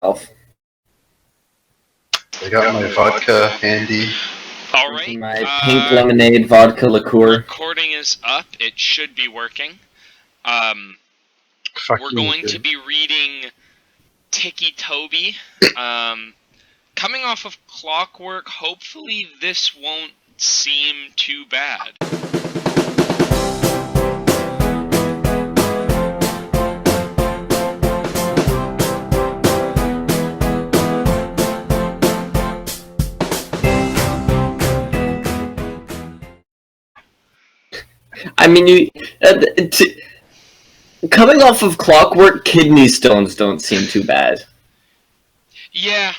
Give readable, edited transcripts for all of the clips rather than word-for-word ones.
Elf. I got my vodka handy. Alright, My pink lemonade vodka liqueur. recording is up. It should be working. Fuck We're you, going dude. to be reading Ticci Toby. Coming off of Clockwork, hopefully this won't seem too bad. I mean, coming off of Clockwork, kidney stones don't seem too bad. Yeah.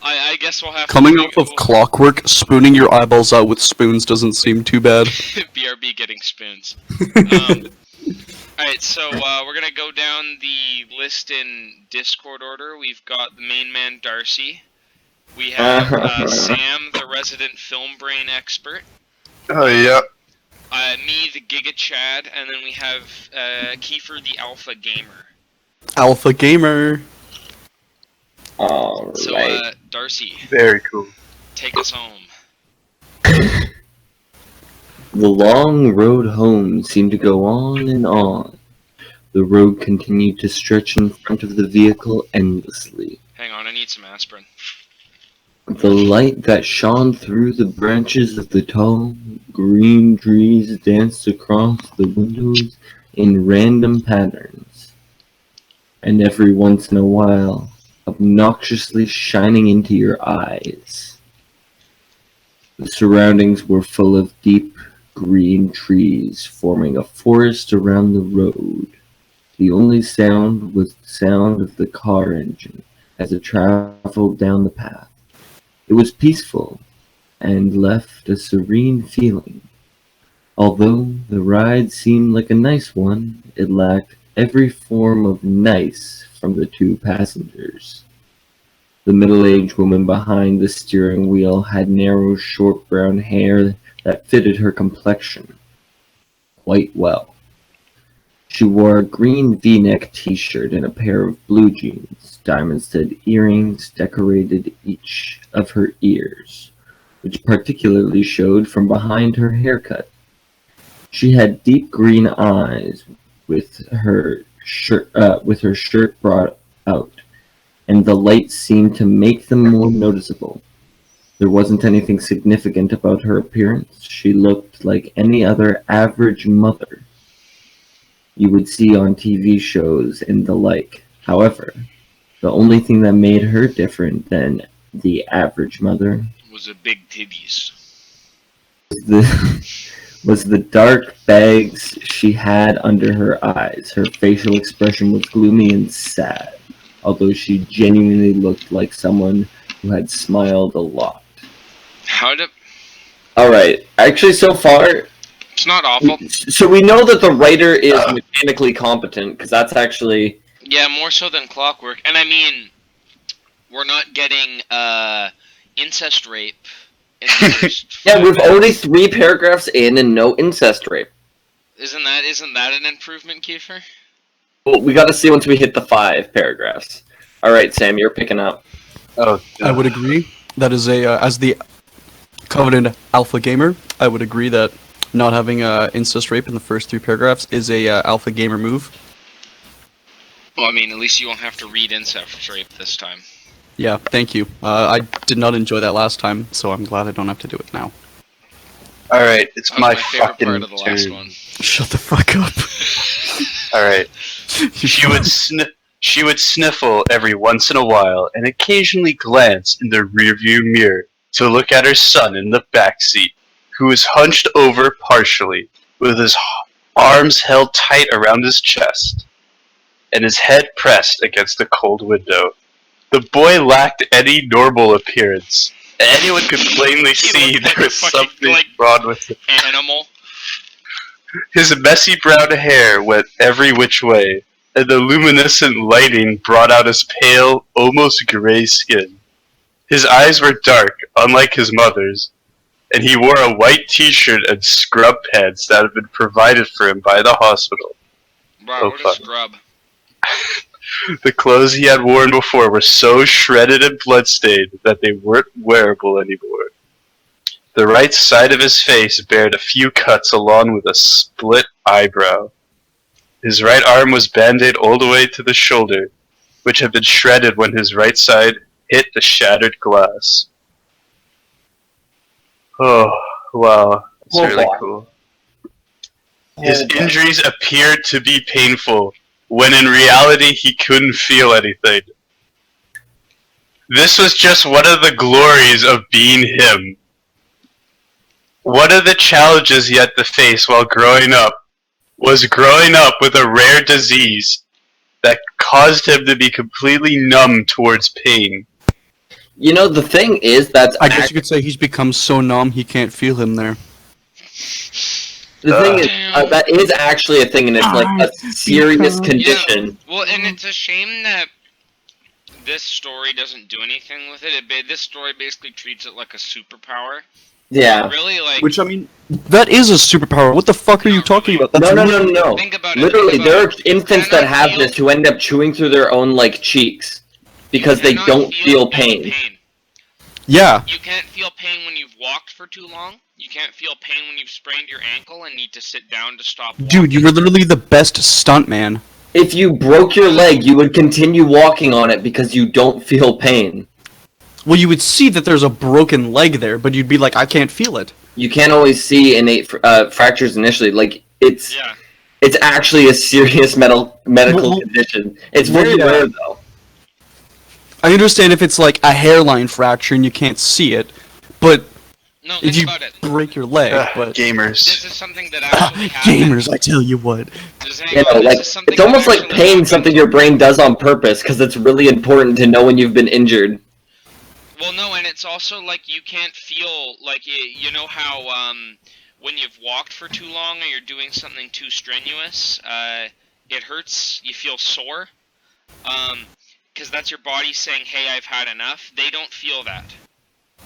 I guess we'll have Coming to off of Clockwork, spooning your eyeballs out with spoons doesn't seem too bad. BRB getting spoons. Alright, so we're gonna go down the list in Discord order. We've got the main man, Darcy. We have Sam, the resident film brain expert. Oh, yeah. Me, the Giga Chad, and then we have Kiefer, the Alpha Gamer. Alpha Gamer. Alright. So, Darcy, Very cool. take us home. The long road home seemed to go on and on. The road continued to stretch in front of the vehicle endlessly. Hang on, I need some aspirin. The light that shone through the branches of the tall, green trees danced across the windows in random patterns, and every once in a while, obnoxiously shining into your eyes. The surroundings were full of deep green trees forming a forest around the road. The only sound was the sound of the car engine as it traveled down the path. It was peaceful and left a serene feeling. Although the ride seemed like a nice one, it lacked every form of nice from the two passengers. The middle-aged woman behind the steering wheel had narrow, short brown hair that fitted her complexion quite well. She wore a green V-neck t-shirt and a pair of blue jeans. Diamond-stud earrings decorated each of her ears, which particularly showed from behind her haircut. She had deep green eyes with her shirt brought out, and the light seemed to make them more noticeable. There wasn't anything significant about her appearance. She looked like any other average mother you would see on TV shows and the like. However, the only thing that made her different than the average mother Was a big titties. was the dark bags she had under her eyes. Her facial expression was gloomy and sad, although she genuinely looked like someone who had smiled a lot. Alright, actually so far, It's not awful. so we know that the writer is mechanically competent, because that's actually... Yeah, more so than Clockwork. And I mean, we're not getting incest rape in the first Yeah, 5 we've minutes. only 3 paragraphs in and no incest rape. Isn't that an improvement, Kiefer? Well, we gotta see once we hit the 5 paragraphs. Alright, Sam, you're picking up. Oh, I would agree. That is as the coveted Alpha Gamer, I would agree that not having incest rape in the first 3 paragraphs is a Alpha Gamer move. Well, I mean, at least you won't have to read incest rape this time. Yeah, thank you. I did not enjoy that last time, so I'm glad I don't have to do it now. Alright, it's That was my favorite fucking part of the last turn. one. Shut the fuck up. Alright. She would sniffle every once in a while and occasionally glance in the rearview mirror to look at her son in the back seat, who was hunched over partially, with his arms held tight around his chest, and his head pressed against the cold window. The boy lacked any normal appearance. Anyone could plainly see looked there like a was fucking, something like, wrong with him. Animal. His messy brown hair went every which way, and the luminescent lighting brought out his pale, almost gray skin. His eyes were dark, unlike his mother's, and he wore a white t-shirt and scrub pants that had been provided for him by the hospital. Wow, Oh, what a fuck. scrub. The clothes he had worn before were so shredded and bloodstained that they weren't wearable anymore. The right side of his face bared a few cuts along with a split eyebrow. His right arm was band-aid all the way to the shoulder, which had been shredded when his right side hit the shattered glass. Oh, wow. That's really cool. His injuries appeared to be painful, when in reality he couldn't feel anything. This was just one of the glories of being him. One of the challenges he had to face while growing up was growing up with a rare disease that caused him to be completely numb towards pain. You know, the thing is that I guess you could say he's become so numb he can't feel him there. the thing is that is actually a thing, and it's like a serious condition. Yeah. Well, and it's a shame that this story doesn't do anything with it. This story basically treats it like a superpower. Yeah. Really, like. Which, I mean, that is a superpower. What the fuck are you talking about? That's No. Think about it. Literally, there are You infants that cannot have feel- this who end up chewing through their own, like, cheeks. Because they cannot don't feel pain. Yeah. You can't feel pain when you've walked for too long. You can't feel pain when you've sprained your ankle and need to sit down to stop walking. Dude, you were literally the best stuntman. If you broke your leg, you would continue walking on it because you don't feel pain. Well, you would see that there's a broken leg there, but you'd be like, I can't feel it. You can't always see innate fractures initially. Like, it's actually a serious medical condition. It's very rare, though. I understand if it's like a hairline fracture and you can't see it, but No, if think you about it. break your leg, but Gamers. This is something that actually happens. gamers, I tell you what. Just You hang know, on, this like, is something it's almost that like actually pain, happens. something your brain does on purpose, because it's really important to know when you've been injured. Well, no, and it's also like you can't feel like you know how when you've walked for too long or you're doing something too strenuous, it hurts. You feel sore, because that's your body saying, "Hey, I've had enough." They don't feel that.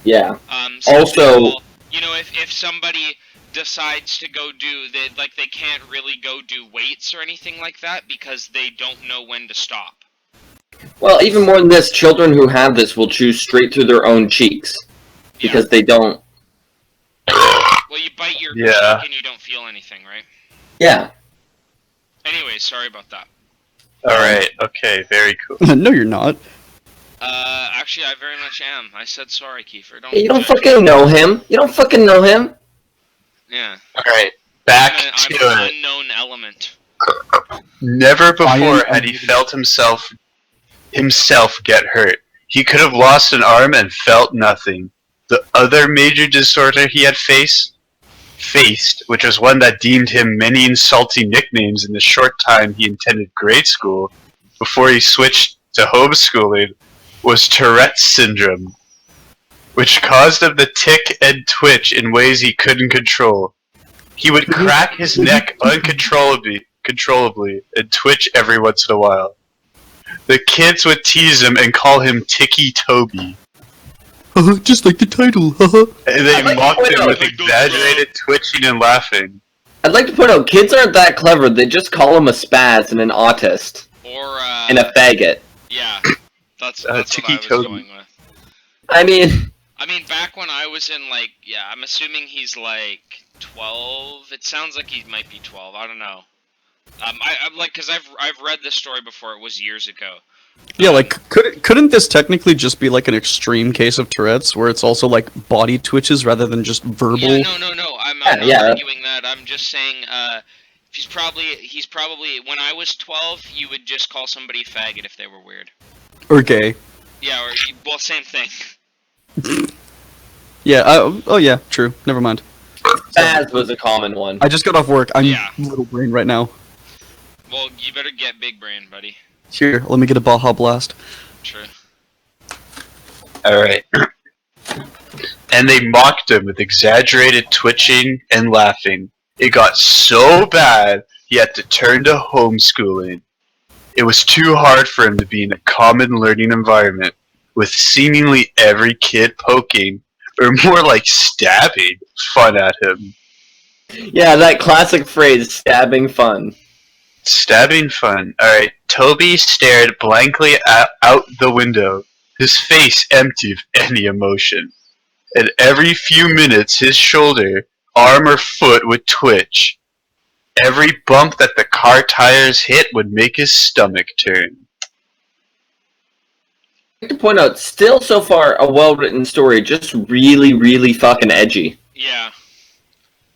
Yeah. So Also- people, you know, if somebody decides to go do they can't really go do weights or anything like that because they don't know when to stop. Well, even more than this, children who have this will chew straight through their own cheeks. Because they don't... Well, you bite your cheek and you don't feel anything, right? Yeah. Anyways, sorry about that. Alright, okay, very cool. No, you're not. Actually, I very much am. I said sorry, Kiefer. You don't judge fucking me. know him. You don't fucking know him. Yeah. Alright, back I'm to an it. unknown element. Never before had he felt himself get hurt. He could have lost an arm and felt nothing. The other major disorder he had faced, which was one that deemed him many insulting nicknames in the short time he attended grade school before he switched to homeschooling, was Tourette's syndrome, which caused him to tick and twitch in ways he couldn't control. He would crack his neck uncontrollably and twitch every once in a while. The kids would tease him and call him Ticci Toby. Just like the title, And they I'd like to mocked point him out- with exaggerated twitching and laughing. I'd like to point out, kids aren't that clever. They just call him a spaz and an autist. Or, And a faggot. yeah. That's what I Ticci was Toby. going with. I mean... I mean, back when I was in, like, yeah, I'm assuming he's, like, 12? It sounds like he might be 12. I don't know. I'm like, because I've read this story before. It was years ago. Yeah, like, couldn't this technically just be like an extreme case of Tourette's, where it's also like body twitches rather than just verbal? Yeah, no. I'm not Yeah. arguing that. I'm just saying, he's probably, when I was 12, you would just call somebody faggot if they were weird. Or gay. Yeah, or, well, same thing. Yeah, oh yeah, true. Never mind. Spaz was a common one. I just got off work. I'm Yeah. little brain right now. Well, you better get big brain, buddy. Here, let me get a Baja Blast. True. Alright. And they mocked him with exaggerated twitching and laughing. It got so bad, he had to turn to homeschooling. It was too hard for him to be in a common learning environment, with seemingly every kid poking, or more like stabbing, fun at him. Yeah, that classic phrase, stabbing fun. Stabbing fun. Alright, Toby stared blankly out the window, his face empty of any emotion. And every few minutes his shoulder, arm or foot would twitch. Every bump that the car tires hit would make his stomach turn. I'd like to point out, still so far a well-written story, just really, really fucking edgy. Yeah.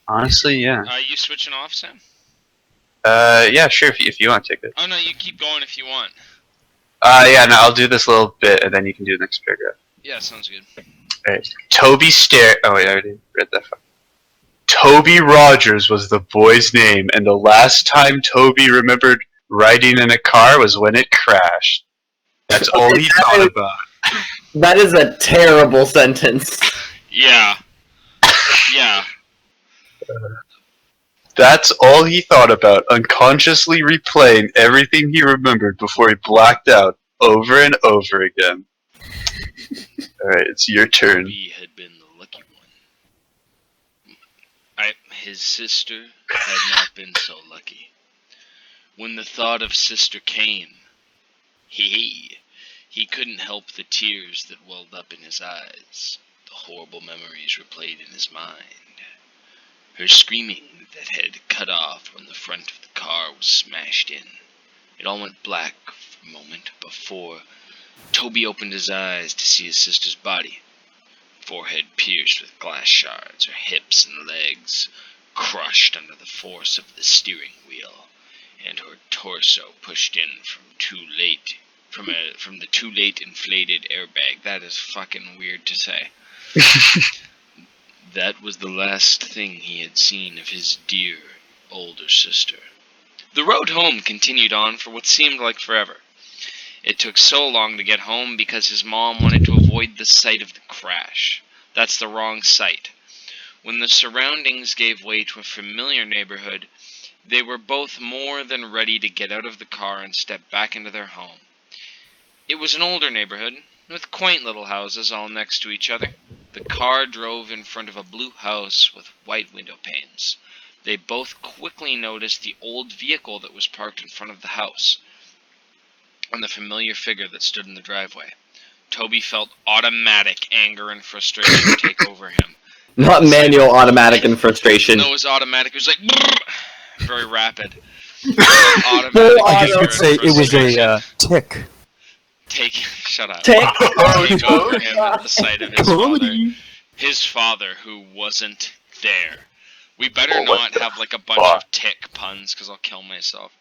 Honestly, yeah. You switching off, Sam? Yeah, sure, if you want to take it. Oh no, you keep going if you want. Yeah, no, I'll do this little bit, and then you can do the next paragraph. Yeah, sounds good. Alright. Toby stared. Oh, wait, I already read that. Toby Rogers was the boy's name, and the last time Toby remembered riding in a car was when it crashed. That's all he thought about. That is a terrible sentence. Yeah. Yeah. That's all he thought about, unconsciously replaying everything he remembered before he blacked out over and over again. Alright, it's your turn. Toby had been the lucky one. His sister had not been so lucky. When the thought of sister came, he couldn't help the tears that welled up in his eyes. The horrible memories replayed in his mind. Her screaming that had cut off when the front of the car was smashed in. It all went black for a moment before Toby opened his eyes to see his sister's body. Forehead pierced with glass shards, her hips and legs crushed under the force of the steering wheel, and her torso pushed in from the too late inflated airbag. That is fucking weird to say. That was the last thing he had seen of his dear older sister. The road home continued on for what seemed like forever. It took so long to get home because his mom wanted to avoid the sight of the crash. That's the wrong sight. When the surroundings gave way to a familiar neighborhood, they were both more than ready to get out of the car and step back into their home. It was an older neighborhood, with quaint little houses all next to each other. The car drove in front of a blue house with white window panes. They both quickly noticed the old vehicle that was parked in front of the house, and the familiar figure that stood in the driveway. Toby felt automatic anger and frustration take over him. Not manual, automatic, and frustration. No, it was automatic. It was like very rapid. I guess you'd say it was a tick. Shut up. Take over him at the sight of his father. His father, who wasn't there. We better not have like a bunch of tick puns, because I'll kill myself.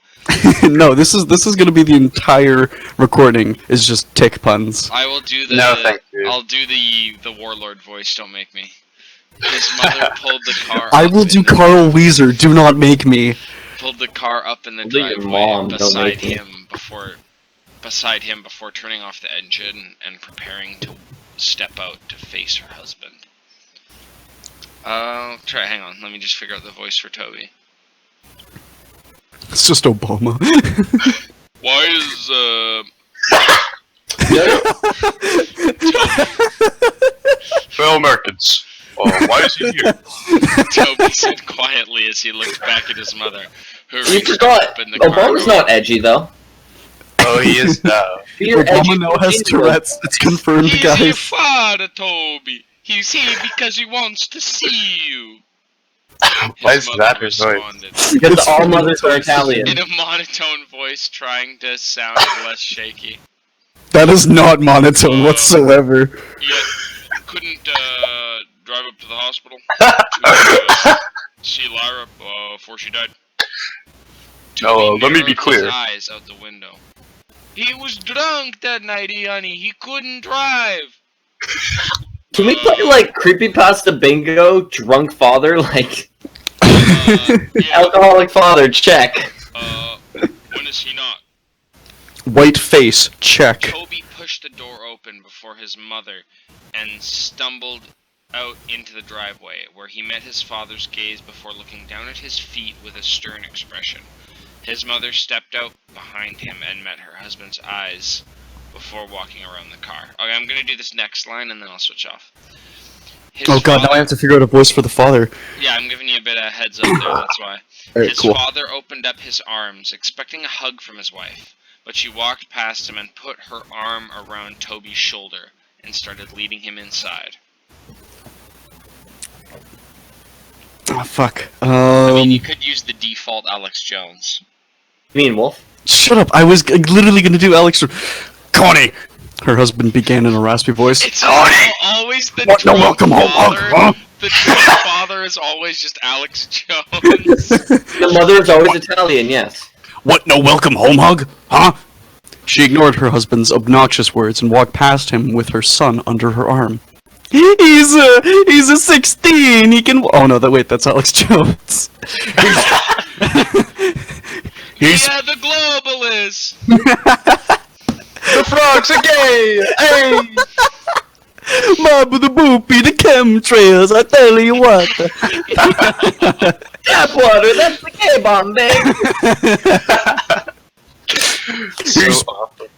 No, this is gonna be the entire recording. Is just tick puns. I will do the. No, thank you. I'll do the warlord voice. Don't make me. His mother pulled the car. I will do Carl Weezer. Do not make me. Pulled the car up in the Leave your driveway mom, don't make me. beside him before turning off the engine and preparing to step out to face her husband. Hang on, let me just figure out the voice for Toby. It's just Obama. Why is, Fellow Americans, why is he here? Toby said quietly as he looked back at his mother, who You reached forgot, up in the car Obama's door. not edgy, though. Oh, he is now. Obama now has Tourette's. It's confirmed, He's your guys. father, Toby. He's here because he wants to see you. Why is His that mother his voice? responded Because all mothers are Italian. in a monotone voice, trying to sound less shaky. That is not monotone whatsoever. Yet, couldn't drive up to the hospital to see Lyra before she died. Oh, let me be narrowed clear. His eyes out the window. He was drunk that night, honey. He couldn't drive. Can we play, like, Creepypasta bingo, drunk father, like, Yeah, alcoholic father, check. when is he not? White face, check. Toby pushed the door open before his mother and stumbled out into the driveway, where he met his father's gaze before looking down at his feet with a stern expression. His mother stepped out behind him and met her husband's eyes before walking around the car. Okay, I'm gonna do this next line and then I'll switch off. Oh god, now I have to figure out a voice for the father. Yeah, I'm giving you a bit of heads up there, that's why. Alright, His cool. father opened up his arms, expecting a hug from his wife, but she walked past him and put her arm around Toby's shoulder and started leading him inside. Oh, fuck. I mean, you could use the default Alex Jones. You mean Wolf? Shut up! I was literally gonna do Alex. Connie! Her husband began in a raspy voice. It's always the What? No, drunk welcome home, father. huh? The drunk father is always just Alex Jones. The mother is always Italian, yes. What? No welcome home hug? Huh? She ignored her husband's obnoxious words and walked past him with her son under her arm. He's a 16. He can. Oh no, that's Alex Jones. Yeah, the globalist. The frogs are gay! Hey! Mama the boopy, the chemtrails, I tell you what. Tap water, that's the K-bomb, babe!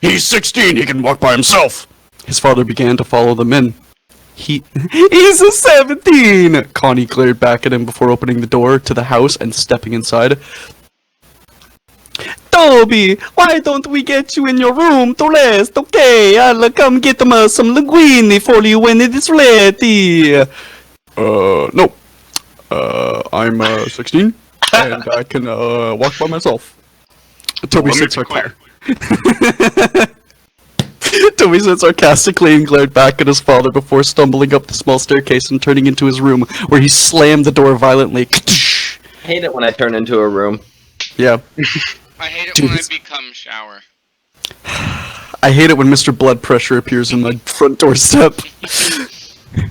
He's 16, he can walk by himself. His father began to follow them in. He's a 17! Connie glared back at him before opening the door to the house and stepping inside. Toby, why don't we get you in your room to rest, okay? I'll come get some linguine for you when it is ready. No. I'm 16, and I can walk by myself. Toby said Toby said sarcastically and glared back at his father before stumbling up the small staircase and turning into his room, where he slammed the door violently. I hate it when I turn into a room. Yeah. I hate it when I become shower. I hate it when Mr. Blood Pressure appears in my front doorstep.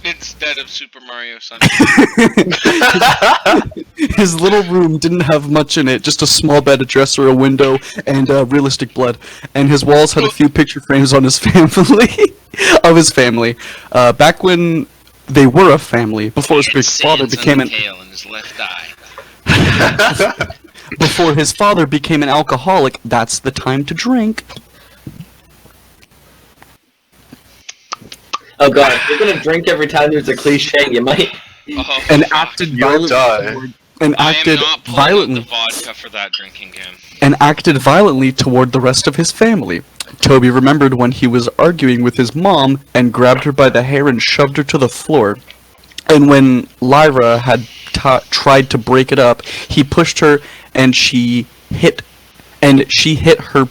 Instead of Super Mario Sunshine. His little room didn't have much in it, just a small bed, a dresser, a window, and realistic blood. And his walls had a few picture frames on his family. Of his family. Back when they were a family, before his big father became an... in his left eye. Before his father became an alcoholic, that's the time to drink. Oh god, if you're gonna drink every time there's a cliche, you might... Oh, And acted violently. And acted I am not pulling violently. the vodka for that drinking game. And acted violently toward the rest of his family. Toby remembered when he was arguing with his mom and grabbed her by the hair and shoved her to the floor. And when Lyra had tried to break it up, he pushed her and she hit her.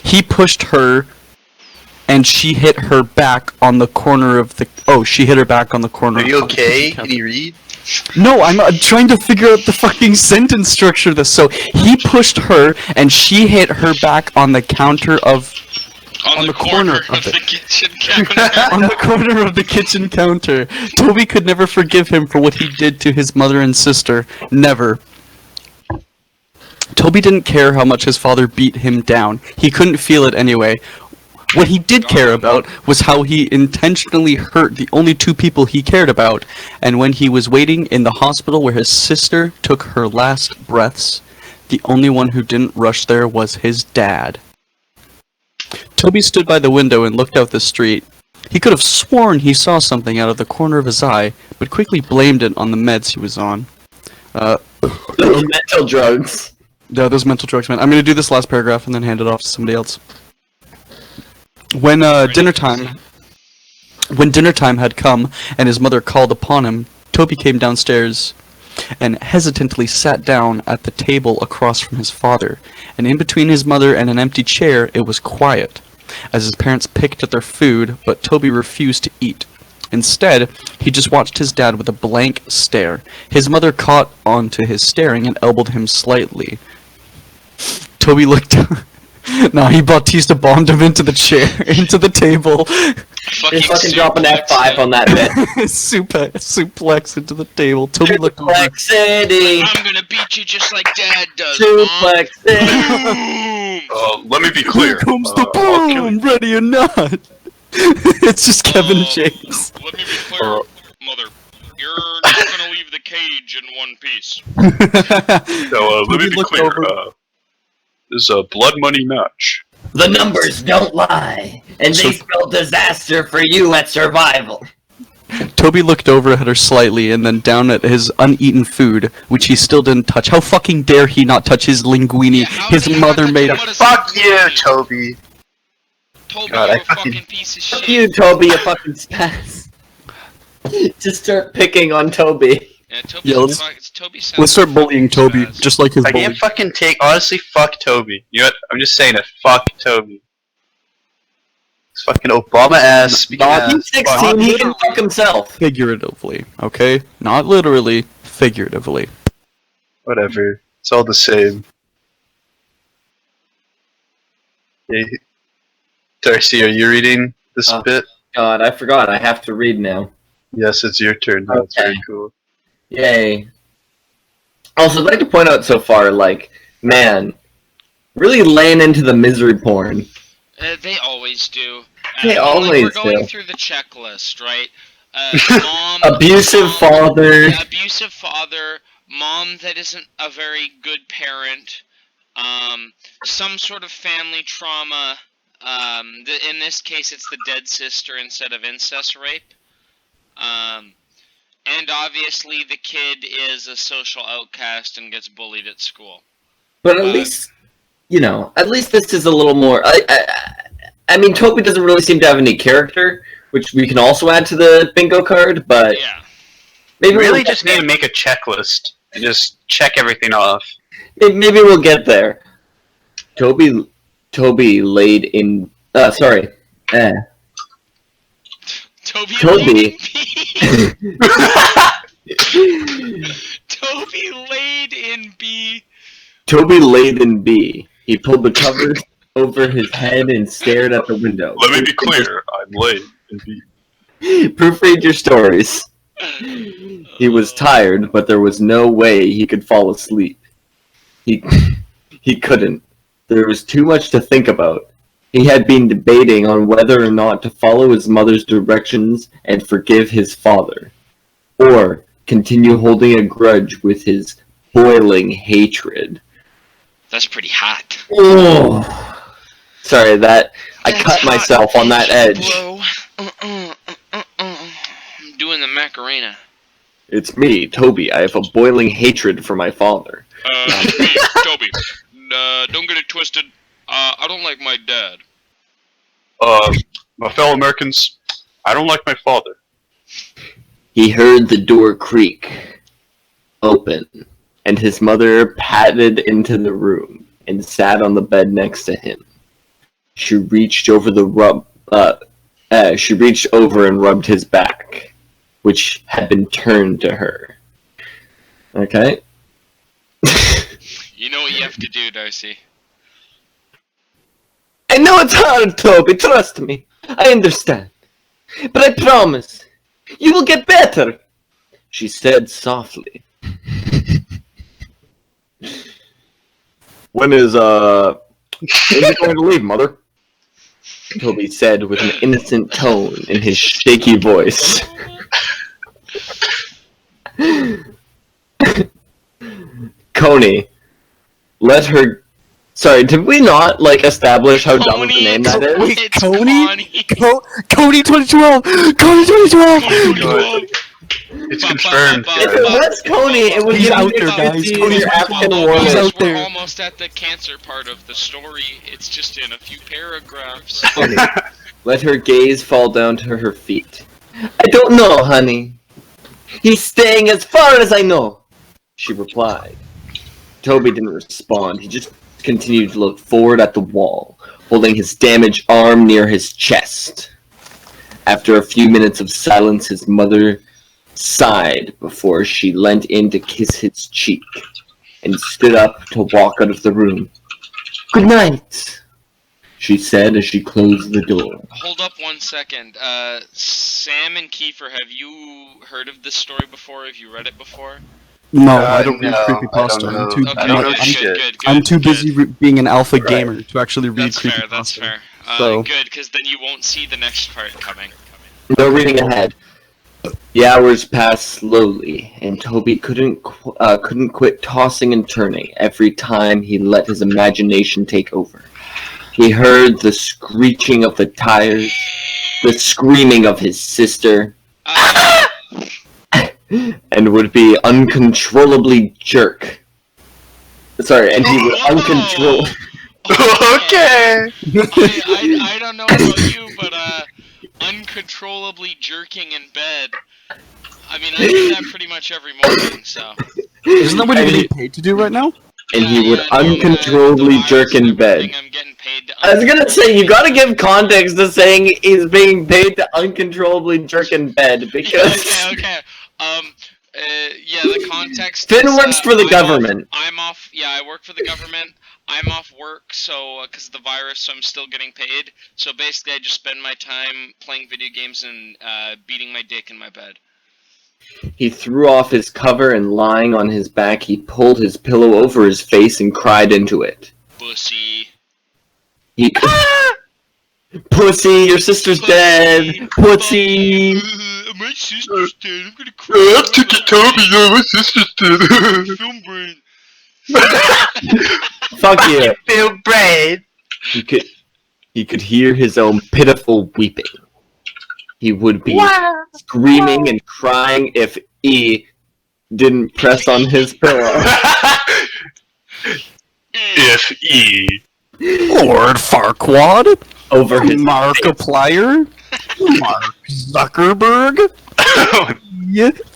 He pushed her and she hit her back on the corner of the. Oh, she hit her back on the corner. Are you okay? Can you read? No, I'm trying to figure out the fucking sentence structure of this. So he pushed her and she hit her back on the counter of. On the corner of the kitchen counter. On the corner of the kitchen counter. Toby could never forgive him for what he did to his mother and sister. Never. Toby didn't care how much his father beat him down. He couldn't feel it anyway. What he did care about was how he intentionally hurt the only two people he cared about, and when he was waiting in the hospital where his sister took her last breaths, the only one who didn't rush there was his dad. Toby stood by the window and looked out the street. He could have sworn he saw something out of the corner of his eye, but quickly blamed it on the meds he was on. Mental drugs. Yeah, those mental drugs, man. I'm gonna do this last paragraph and then hand it off to somebody else. When dinner time had come and his mother called upon him, Toby came downstairs and hesitantly sat down at the table across from his father. And in between his mother and an empty chair, it was quiet, as his parents picked at their food, but Toby refused to eat. Instead, he just watched his dad with a blank stare. His mother caught on to his staring and elbowed him slightly. Toby looked... No, he Bautista bombed him into the chair, into the table. Just fucking drop an F5 on that bit. Suplex into the table. Toby looked over. Suplex City! I'm gonna beat you just like Dad does, Suplex City! Mom. Let me be clear. Here comes the I'll kill boom, ready or not. It's just Kevin James. Let me be clear, Mother. You're just gonna leave the cage in one piece. So, let me be clear. This is a blood money match. The numbers don't lie, and they spell disaster for you at survival. Toby looked over at her slightly and then down at his uneaten food, which he still didn't touch. How fucking dare he not touch his linguine Yeah, how his did he mother not made touch up? what is Fuck you, linguine? Toby. Toby, God, you're I a fucking- fucking piece of Fuck shit. you, Toby, you fucking spaz. Just start picking on Toby. Yeah, Toby's Yeah, a let's- fuck, Toby sounds Let's start like a bullying fucking Toby, spaz. just like his I bully. can't fucking take. Honestly, fuck Toby. You know what? I'm just saying it. Fuck Toby. This fucking Obama ass. Speaking Nah, ass. he's 16, he can fuck himself. Figuratively, okay? Not literally, figuratively. Whatever. It's all the same. Hey, Darcy, are you reading this bit? God, I forgot, I have to read now. Yes, it's your turn. That's Okay. very cool. Yay. Also, I'd like to point out so far, like, man, really laying into the misery porn. They always do. They always We're going do. through the checklist, right? Mom, Abusive father. yeah, abusive father, mom that isn't a very good parent, some sort of family trauma. In this case, it's the dead sister instead of incest rape. And obviously, the kid is a social outcast and gets bullied at school. But at least, you know, at least this is a little more. I mean, Toby doesn't really seem to have any character, which we can also add to the bingo card. But Yeah. maybe You really we'll just need to make a checklist and just check everything off. maybe we'll get there. Toby laid in. Sorry. Toby. Toby. Toby laid in B. Toby laid in B. He pulled the covers over his head and stared at the window. Let me be clear. I'm late. And be- Proofread your stories. He was tired, but there was no way he could fall asleep. He couldn't. There was too much to think about. He had been debating on whether or not to follow his mother's directions and forgive his father, or continue holding a grudge with his boiling hatred. That's pretty hot. Oh, sorry that I That's cut hot, myself on that edge. bro. I'm doing the Macarena. It's me, Toby. I have a boiling hatred for my father. Me, Toby. Don't get it twisted. I don't like my dad. My fellow Americans, I don't like my father. He heard the door creak open, and his mother padded into the room and sat on the bed next to him. She reached over and rubbed his back, which had been turned to her. Okay. You know what you have to do, Darcy. I know it's hard, Toby, trust me. I understand. But I promise, you will get better, she said softly. When is he going to leave, Mother? Toby said with an innocent tone in his shaky voice. Coney, let her... Sorry, did we not, establish how dumb of a name that is? Wait, It's Coney? Coney. Cody 2012! Cody 2012! It's confirmed. If it was Coney, it would He's be out there, guys. Cody's African Well, warlord. He's out we're there. almost at the cancer part of the story. It's just in a few paragraphs. Coney, let her gaze fall down to her feet. I don't know, honey. He's staying as far as I know, she replied. Toby didn't respond. He just continued to look forward at the wall, holding his damaged arm near his chest. After a few minutes of silence, his mother sighed before she leant in to kiss his cheek and stood up to walk out of the room. Good night, she said as she closed the door. Hold up 1 second. Sam and Kiefer, have you heard of this story before? Have you read it before? No, I don't read no, creepypasta. I don't I'm too, know. Okay, I don't know good, shit. good. I'm too busy good. being an alpha Right. gamer to actually read That's creepypasta. fair, that's fair. So- Good, because then you won't see the next part coming. No reading ahead. The hours passed slowly, and Toby couldn't quit tossing and turning every time he let his imagination take over. He heard the screeching of the tires, the screaming of his sister, and would be uncontrollably jerk. Sorry, and he would uncontrol. Okay. I don't know about you, but uncontrollably jerking in bed. I mean, I do that pretty much every morning, so. Isn't that what you're getting paid to do right now? And he would no, uncontrollably the jerk virus and in bed. everything, I'm getting paid to I was gonna say, you gotta give context to saying he's being paid to uncontrollably jerk in bed, because... Okay. Yeah, the context Finn is, works for the government. I'm off, yeah, I work for the government. I'm off work, so, because of the virus, so I'm still getting paid. So basically, I just spend my time playing video games and beating my dick in my bed. He threw off his cover and lying on his back, he pulled his pillow over his face and cried into it. Pussy. He... Pussy, your sister's dead! Pussy! My sister's dead, I'm gonna cry. Ticci Toby, my sister's dead. Film brain. Fuck you! Feel brave. He could hear his own pitiful weeping. He would be screaming and crying if E didn't press on his pillow. If E. Lord Farquaad? Over his Markiplier? Mark Zuckerberg?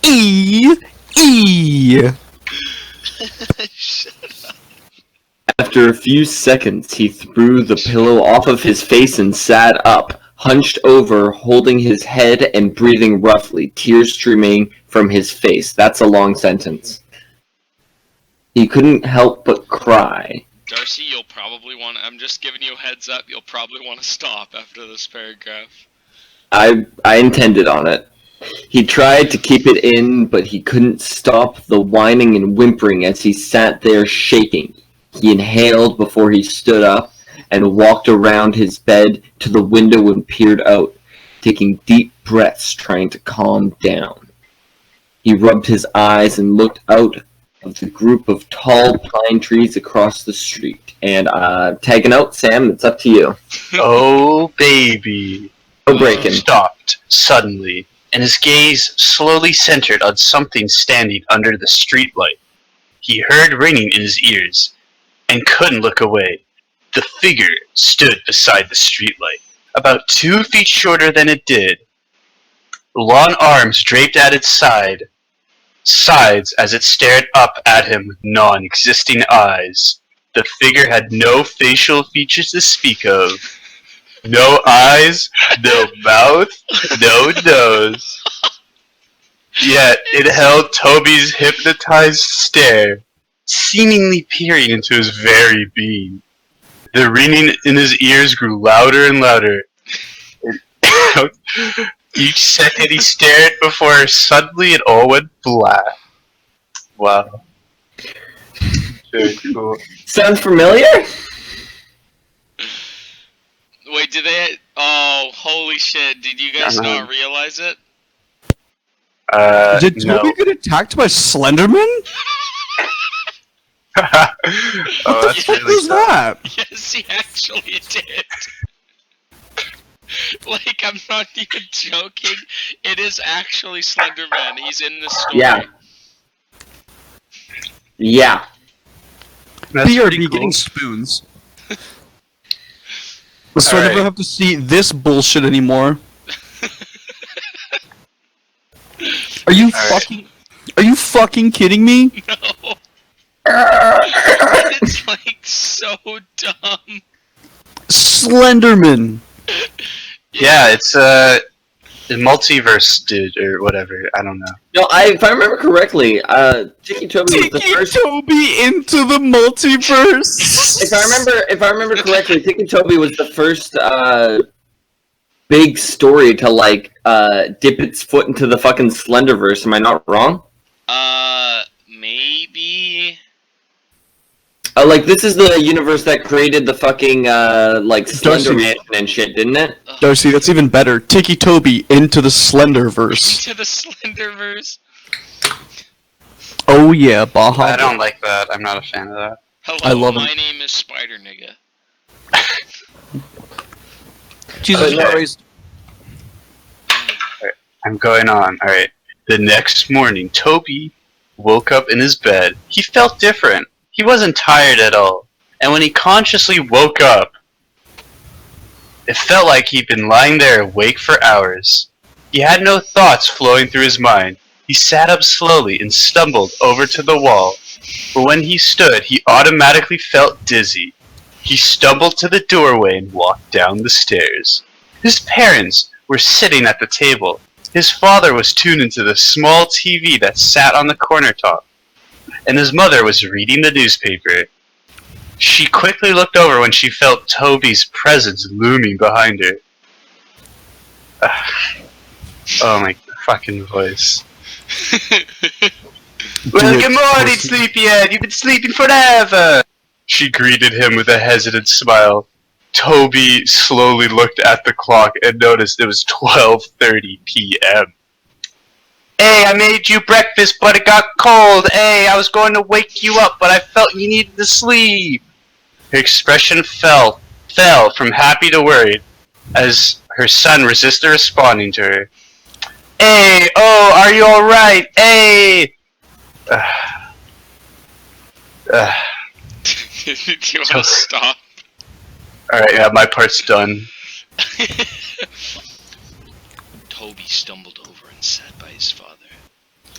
E. After a few seconds, he threw the pillow off of his face and sat up, hunched over, holding his head and breathing roughly, tears streaming from his face. That's a long sentence. He couldn't help but cry. Darcy, you'll probably want to... I'm just giving you a heads up, you'll probably want to stop after this paragraph. I intended on it. He tried to keep it in, but he couldn't stop the whining and whimpering as he sat there shaking. He inhaled before he stood up and walked around his bed to the window and peered out, taking deep breaths trying to calm down. He rubbed his eyes and looked out of the group of tall pine trees across the street. And tagging out, Sam, it's up to you. Oh, baby. No breaking. Stopped suddenly, and his gaze slowly centered on something standing under the streetlight. He heard ringing in his ears, and couldn't look away. The figure stood beside the streetlight, about 2 feet shorter than it did. Long arms draped at its sides as it stared up at him with non-existing eyes. The figure had no facial features to speak of. No eyes, no mouth, no nose. Yet it held Toby's hypnotized stare, seemingly peering into his very being. The ringing in his ears grew louder and louder. Each second he stared before suddenly it all went black. Wow. Very cool. Sounds familiar? Wait, did they... Oh, holy shit, did you guys not realize it? Did Toby get attacked by Slenderman? Oh, that's What really was that? Yes, he actually did. Like, I'm not even joking. It is actually Slenderman. He's in the story. Yeah. Yeah. That's BRB pretty cool. getting spoons. Let's never Alright. have to see this bullshit anymore. Are you fucking... Are you fucking kidding me? No. It's like so dumb. Slenderman! Yeah, it's a multiverse dude or whatever. I don't know. No, if I remember correctly, Ticci Toby was the Ticci first. Toby into the multiverse! If I remember correctly, Ticci Toby was the first big story to like dip its foot into the fucking Slenderverse. Am I not wrong? Maybe. Like this is the universe that created the fucking like Slender Darcy. Mansion and shit, didn't it? Darcy, that's even better. Ticci Toby into the Slenderverse. To the Slenderverse. Oh yeah, Baja. I don't like that. I'm not a fan of that. Hello, I love my him. name is Spider Nigga. Jesus no. Christ. I'm going on. Alright. The next morning, Toby woke up in his bed. He felt different. He wasn't tired at all. And when he consciously woke up, it felt like he'd been lying there awake for hours. He had no thoughts flowing through his mind. He sat up slowly and stumbled over to the wall. But when he stood, he automatically felt dizzy. He stumbled to the doorway and walked down the stairs. His parents were sitting at the table. His father was tuned into the small TV that sat on the corner top, and his mother was reading the newspaper. She quickly looked over when she felt Toby's presence looming behind her. Oh my fucking voice. Well, good morning, sleepyhead. You've been sleeping forever. She greeted him with a hesitant smile. Toby slowly looked at the clock and noticed it was 12:30 p.m. Hey, I made you breakfast, but it got cold. Hey, I was going to wake you up, but I felt you needed to sleep. Her expression fell from happy to worried as her son resisted responding to her. Hey, oh, are you alright? Hey! Do you want to stop? Alright, yeah, my part's done. Toby stumbled over and sat by his father.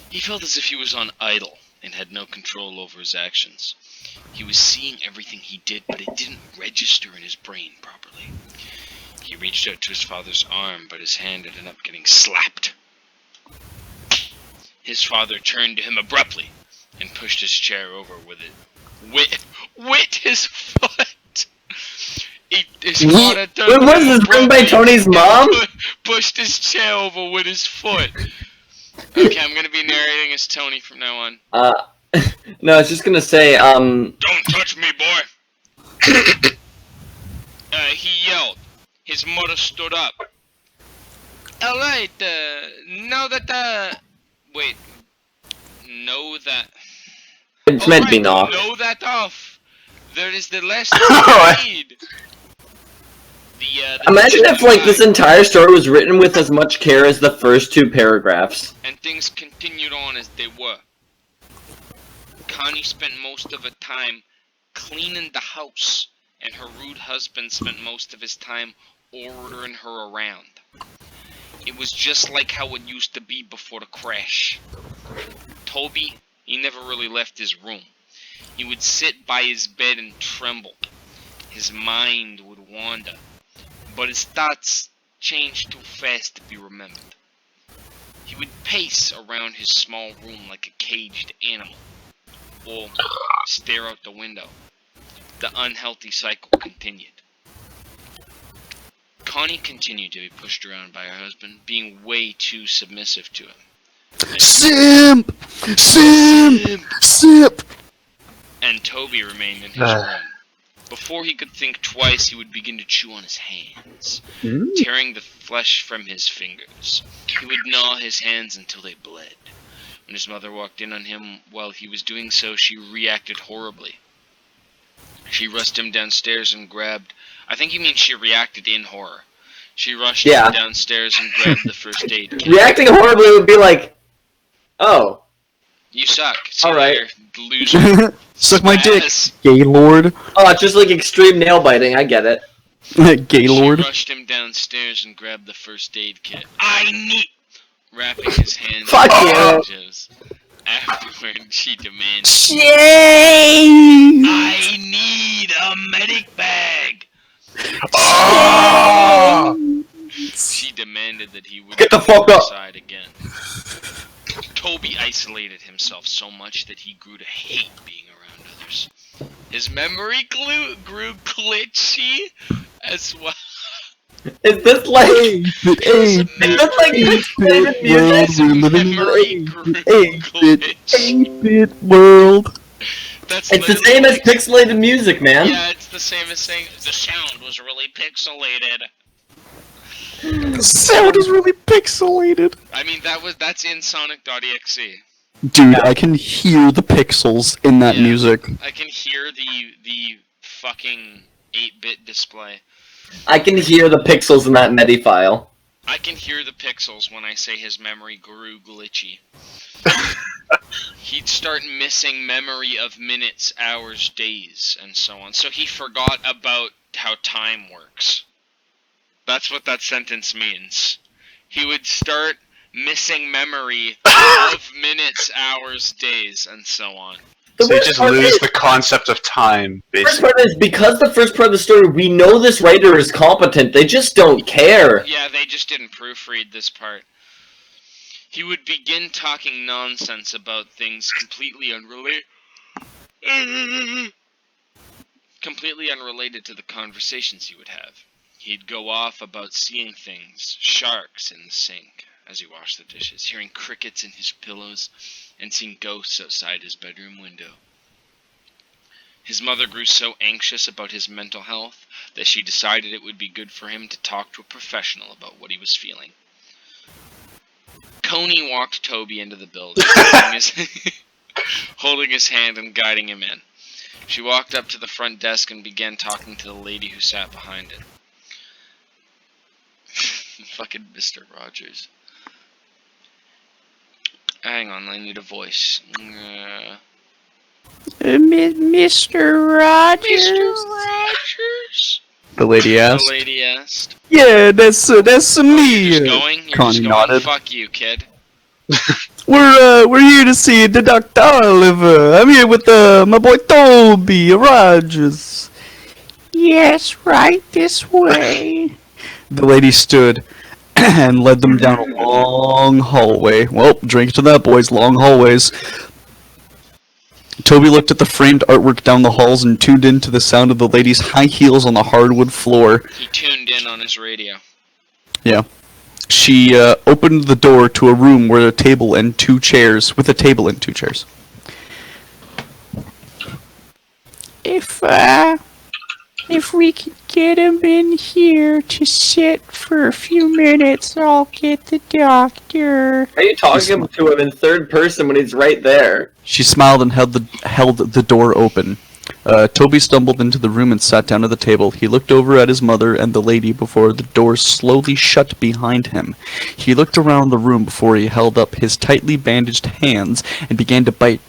He felt as if he was on idle and had no control over his actions. He was seeing everything he did, but it didn't register in his brain properly. He reached out to his father's arm, but his hand ended up getting slapped. His father turned to him abruptly and pushed his chair over with his foot. His father turned Was this written by Tony's mom? Pushed his chair over with his foot. Okay, I'm gonna be narrating as Tony from now on. No, I was just gonna say, Don't touch me, boy! He yelled. His mother stood up. Alright, now that, wait. Know that... it's meant to be knocked. Know that off. There is the last thing I need. Imagine if, like, this entire story was written with as much care as the first two paragraphs. And things continued on as they were. Connie spent most of her time cleaning the house, and her rude husband spent most of his time ordering her around. It was just like how it used to be before the crash. Toby, he never really left his room. He would sit by his bed and tremble. His mind would wander, but his thoughts changed too fast to be remembered. He would pace around his small room like a caged animal, or stare out the window. The unhealthy cycle continued. Connie continued to be pushed around by her husband, being way too submissive to him. Simp! Simp! Simp! And Toby remained in his room. Before he could think twice, he would begin to chew on his hands, tearing the flesh from his fingers. He would gnaw his hands until they bled. When his mother walked in on him while he was doing so, she reacted horribly. She rushed him downstairs and grabbed... I think you mean she reacted in horror. She rushed him downstairs and grabbed the first aid kit. Reacting horribly would be like, oh. You suck. Alright. Loser. Suck my dick, Gaylord. Oh, it's just like extreme nail biting, I get it. Gaylord. She rushed him downstairs and grabbed the first aid kit. I need... Wrapping his hands Fuck in you. bandages. Afterward, she demanded... Shame! I need a medic bag! She demanded that he would Get the fuck up. inside again. Toby isolated himself so much that he grew to hate being around others. His memory grew glitchy as well. Is this like... is this like pixelated music? Memory grew glitchy. 8-bit world. That's It's the same as pixelated music, man. Yeah, it's the same as saying the sound was really pixelated. The sound is really pixelated. I mean, that's in Sonic.exe. Dude, I can hear the pixels in that music. I can hear the fucking 8-bit display. I can hear the pixels in that MIDI file. I can hear the pixels when I say his memory grew glitchy. He'd start missing memory of minutes, hours, days, and so on. So he forgot about how time works. That's what that sentence means. He would start missing memory of minutes, hours, days, and so on. So you just lose the concept of time, The first basically. part is, because the first part of the story, we know this writer is competent, they just don't care. Yeah, they just didn't proofread this part. He would begin talking nonsense about things completely unrelated to the conversations he would have. He'd go off about seeing things, sharks in the sink as he washed the dishes, hearing crickets in his pillows, and seeing ghosts outside his bedroom window. His mother grew so anxious about his mental health that she decided it would be good for him to talk to a professional about what he was feeling. Coney walked Toby into the building, holding his hand and guiding him in. She walked up to the front desk and began talking to the lady who sat behind it. Fucking Mr. Rogers. Hang on, I need a voice. Mr. Rogers? Mr. Rogers? The lady asked. The lady asked. Yeah, that's You're me. just going? You're Connie just going? nodded. Fuck you, kid. We're here to see the Dr. Oliver. I'm here with my boy Toby Rogers. Yes, right this way. The lady stood and led them down a long hallway. Well, drink to that, boys. Long hallways. Toby looked at the framed artwork down the halls and tuned in to the sound of the lady's high heels on the hardwood floor. He tuned in on his radio. Yeah. She opened the door to a room with a table and two chairs. If we could get him in here to sit for a few minutes, I'll get the doctor. Are you talking to him in third person when he's right there? She smiled and held the door open. Toby stumbled into the room and sat down at the table. He looked over at his mother and the lady before the door slowly shut behind him. He looked around the room before he held up his tightly bandaged hands and began to bite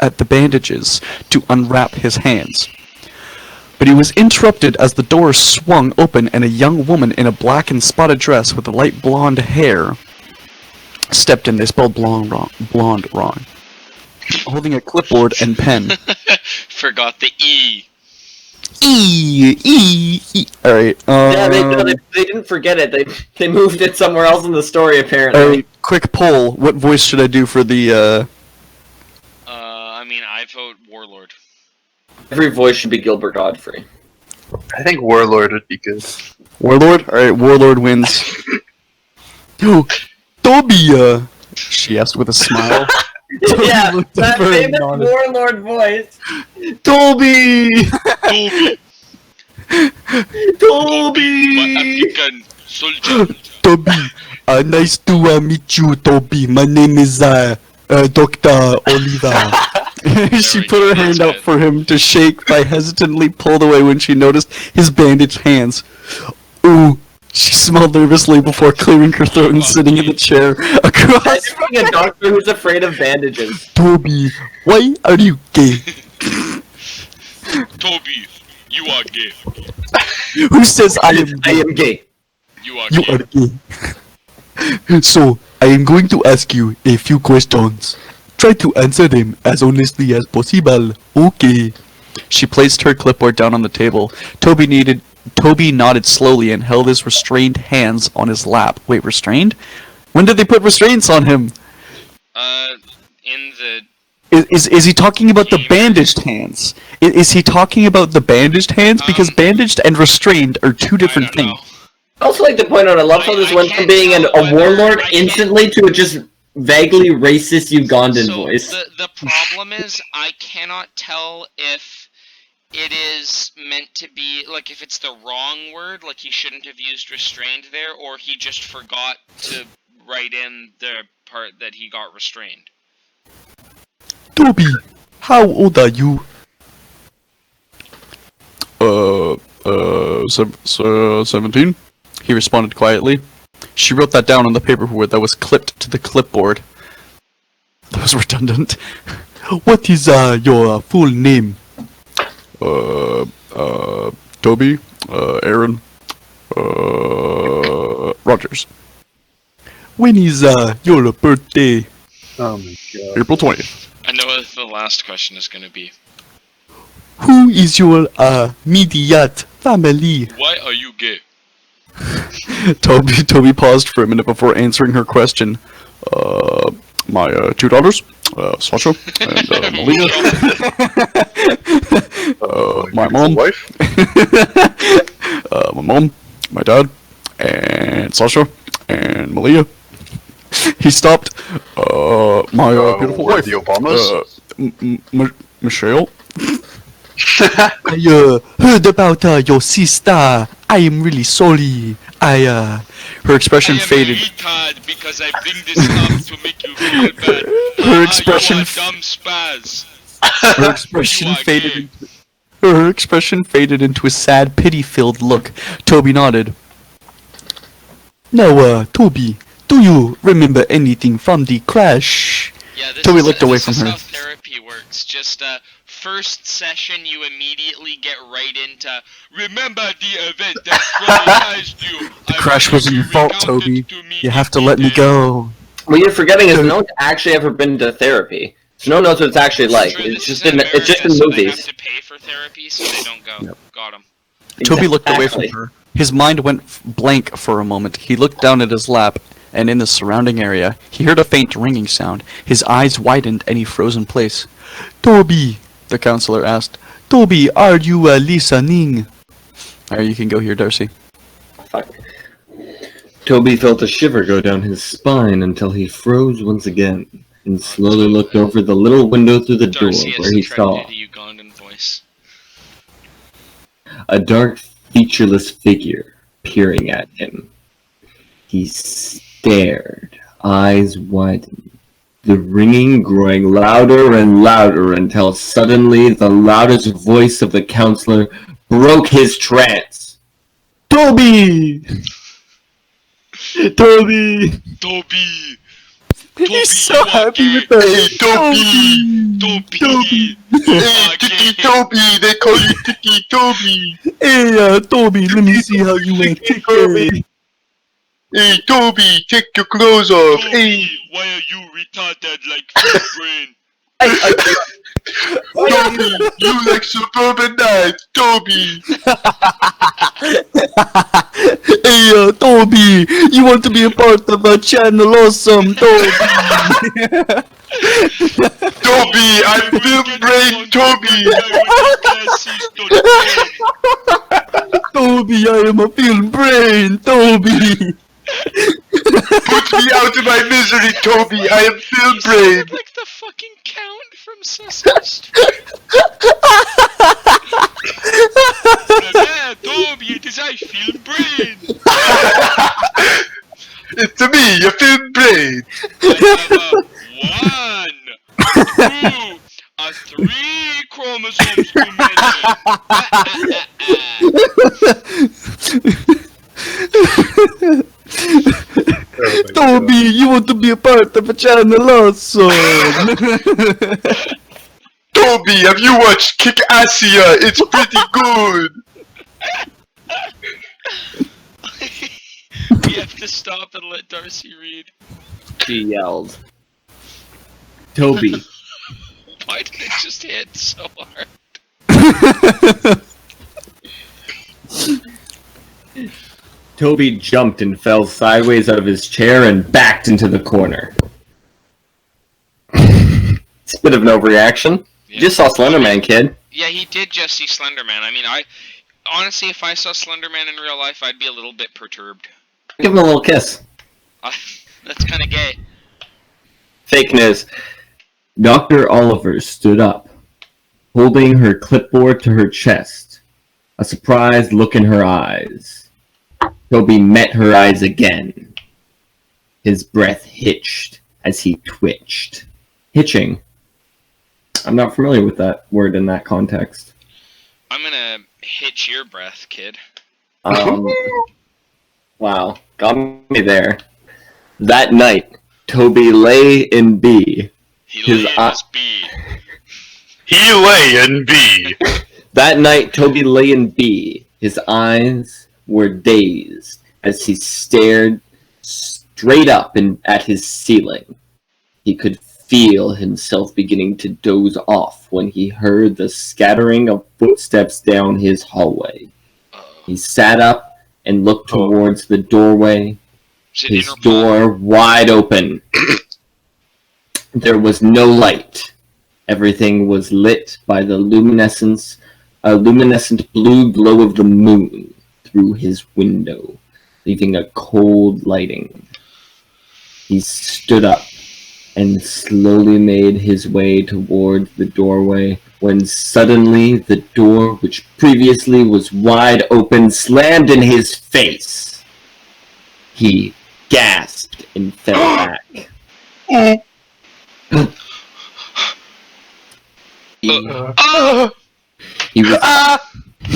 at the bandages to unwrap his hands. But he was interrupted as the door swung open and a young woman in a black and spotted dress with light blonde hair stepped in. They spelled blonde wrong. Holding a clipboard and pen. Forgot the E. E. Alright, Yeah, they didn't forget it. They moved it somewhere else in the story, apparently. Alright, quick poll. What voice should I do for the, I mean, I vote Warlord. Every voice should be Gilbert Godfrey. I think Warlord would be good. Warlord? Alright, Warlord wins. Yo, Toby, she asked with a smile. Yeah, looked that up and famous nodded. Warlord voice. Toby! Toby! Toby! Soldier. Toby, nice to meet you, Toby. My name is Dr. Oliver. She put her hand out for him to shake, but hesitantly pulled away when she noticed his bandaged hands. Ooh, she smiled nervously before clearing her throat and sitting in the chair across. Being a doctor who's afraid of bandages. Toby, why are you gay? Toby, you are gay. Who says I am I gay? am gay. You are You gay. are gay. So, I am going to ask you a few questions. Try to answer them as honestly as possible. Okay. She placed her clipboard down on the table. Toby nodded slowly and held his restrained hands on his lap. Wait, restrained? When did they put restraints on him? In the... Is he talking about the bandaged hands? Is he talking about the bandaged hands? Because bandaged and restrained are two different I don't know. things. I also like to point out, I love how this I went can't from being tell a whether- warlord I can't- instantly to a just vaguely racist Ugandan So voice. the problem is I cannot tell if it is meant to be, like, if it's the wrong word, like he shouldn't have used restrained there, or he just forgot to write in the part that he got restrained. Toby, how old are you? 17? He responded quietly. She wrote that down on the paper that was clipped to the clipboard. That was redundant. What is your full name? Toby, Aaron, Rogers. When is your birthday? Oh my god. April 20th. I know what the last question is going to be. Who is your immediate family? Why are you gay? Toby paused for a minute before answering her question. My 2 daughters, Sasha and Malia. My mom, wife. my mom, my dad, and Sasha and Malia. He stopped. My beautiful wife, The Obamas. Michelle. I heard about your sister. I am really sorry. Her expression faded. I am a retard because I bring this up to make you feel bad. Her expression. You are dumb spaz. Her expression You are faded. gay. Her expression faded into a sad, pity-filled look. Toby nodded. Now, Toby, do you remember anything from the crash? Yeah, this Toby is, looked away this from is her. how therapy works. Just first session, you immediately get right into remember the event that traumatized you. The crash wasn't your fault, Toby. You have to let me go. What you're forgetting is no one's actually ever been to therapy. So no one knows what it's actually like. It's just in America, it's just in so they movies. have to pay for therapy, so they don't go. Yep. Got him. Toby looked away from Exactly. her. His mind went blank for a moment. He looked down at his lap, and in the surrounding area, he heard a faint ringing sound. His eyes widened, and he froze in place. Toby, the counselor asked. Toby, are you listening? Alright, you can go here, Darcy. Fuck. Toby felt a shiver go down his spine until he froze once again, and slowly looked over the little window through the door Darcy has where he to try saw to do the Ugandan voice. a dark, featureless figure peering at him. He stared, eyes widened, the ringing growing louder and louder until suddenly the loudest voice of the counselor broke his trance. Toby! Toby! Toby! He's so happy with Hey, that. Toby! Toby! Hey, Ticci Toby! They call you Ticci Toby! Hey, Toby, let me see how you went. Toby! Hey, Toby! Take your clothes off! Hey! Toby! Why are you retarded like Fat Brain? Toby! You like suburban nights! Toby! Hey, Toby, you want to be a part of a channel awesome, Toby? Toby! I'm film brain Toby! Toby, I am a film brain, Toby. Put me out of my misery, Toby! I am film You brain! sound like the fucking Count from Sesame Street. Yeah, Toby, it is I, Film Brain. It's me, your film brain! I have a 3 chromosomes too many. Toby, you want to be a part of a channel awesome. Toby, have you watched Kick Assia? It's pretty good! We have to stop and let Darcy read. She yelled. Toby. Why did it just hit so hard? Toby jumped and fell sideways out of his chair and backed into the corner. It's a bit of an overreaction. You just saw Slenderman, kid. Yeah, he did just see Slenderman. I mean, honestly, if I saw Slenderman in real life, I'd be a little bit perturbed. Give him a little kiss. That's kind of gay. Fake news. Dr. Oliver stood up, holding her clipboard to her chest, a surprised look in her eyes. Toby met her eyes again. His breath hitched as he twitched. Hitching. I'm not familiar with that word in that context. I'm gonna hitch your breath, kid. Wow. Got me there. That night, Toby lay in B. He His lay in eye- his bee. He lay in B. That night, Toby lay in B. His eyes were dazed as he stared straight up at his ceiling. He could feel himself beginning to doze off when he heard the scattering of footsteps down his hallway. He sat up and looked towards the doorway, Is it his Interpol? door wide open. There was no light. Everything was lit by the luminescent blue glow of the moon through his window, leaving a cold lighting. He stood up and slowly made his way towards the doorway when suddenly the door, which previously was wide open, slammed in his face. He gasped and fell back. He was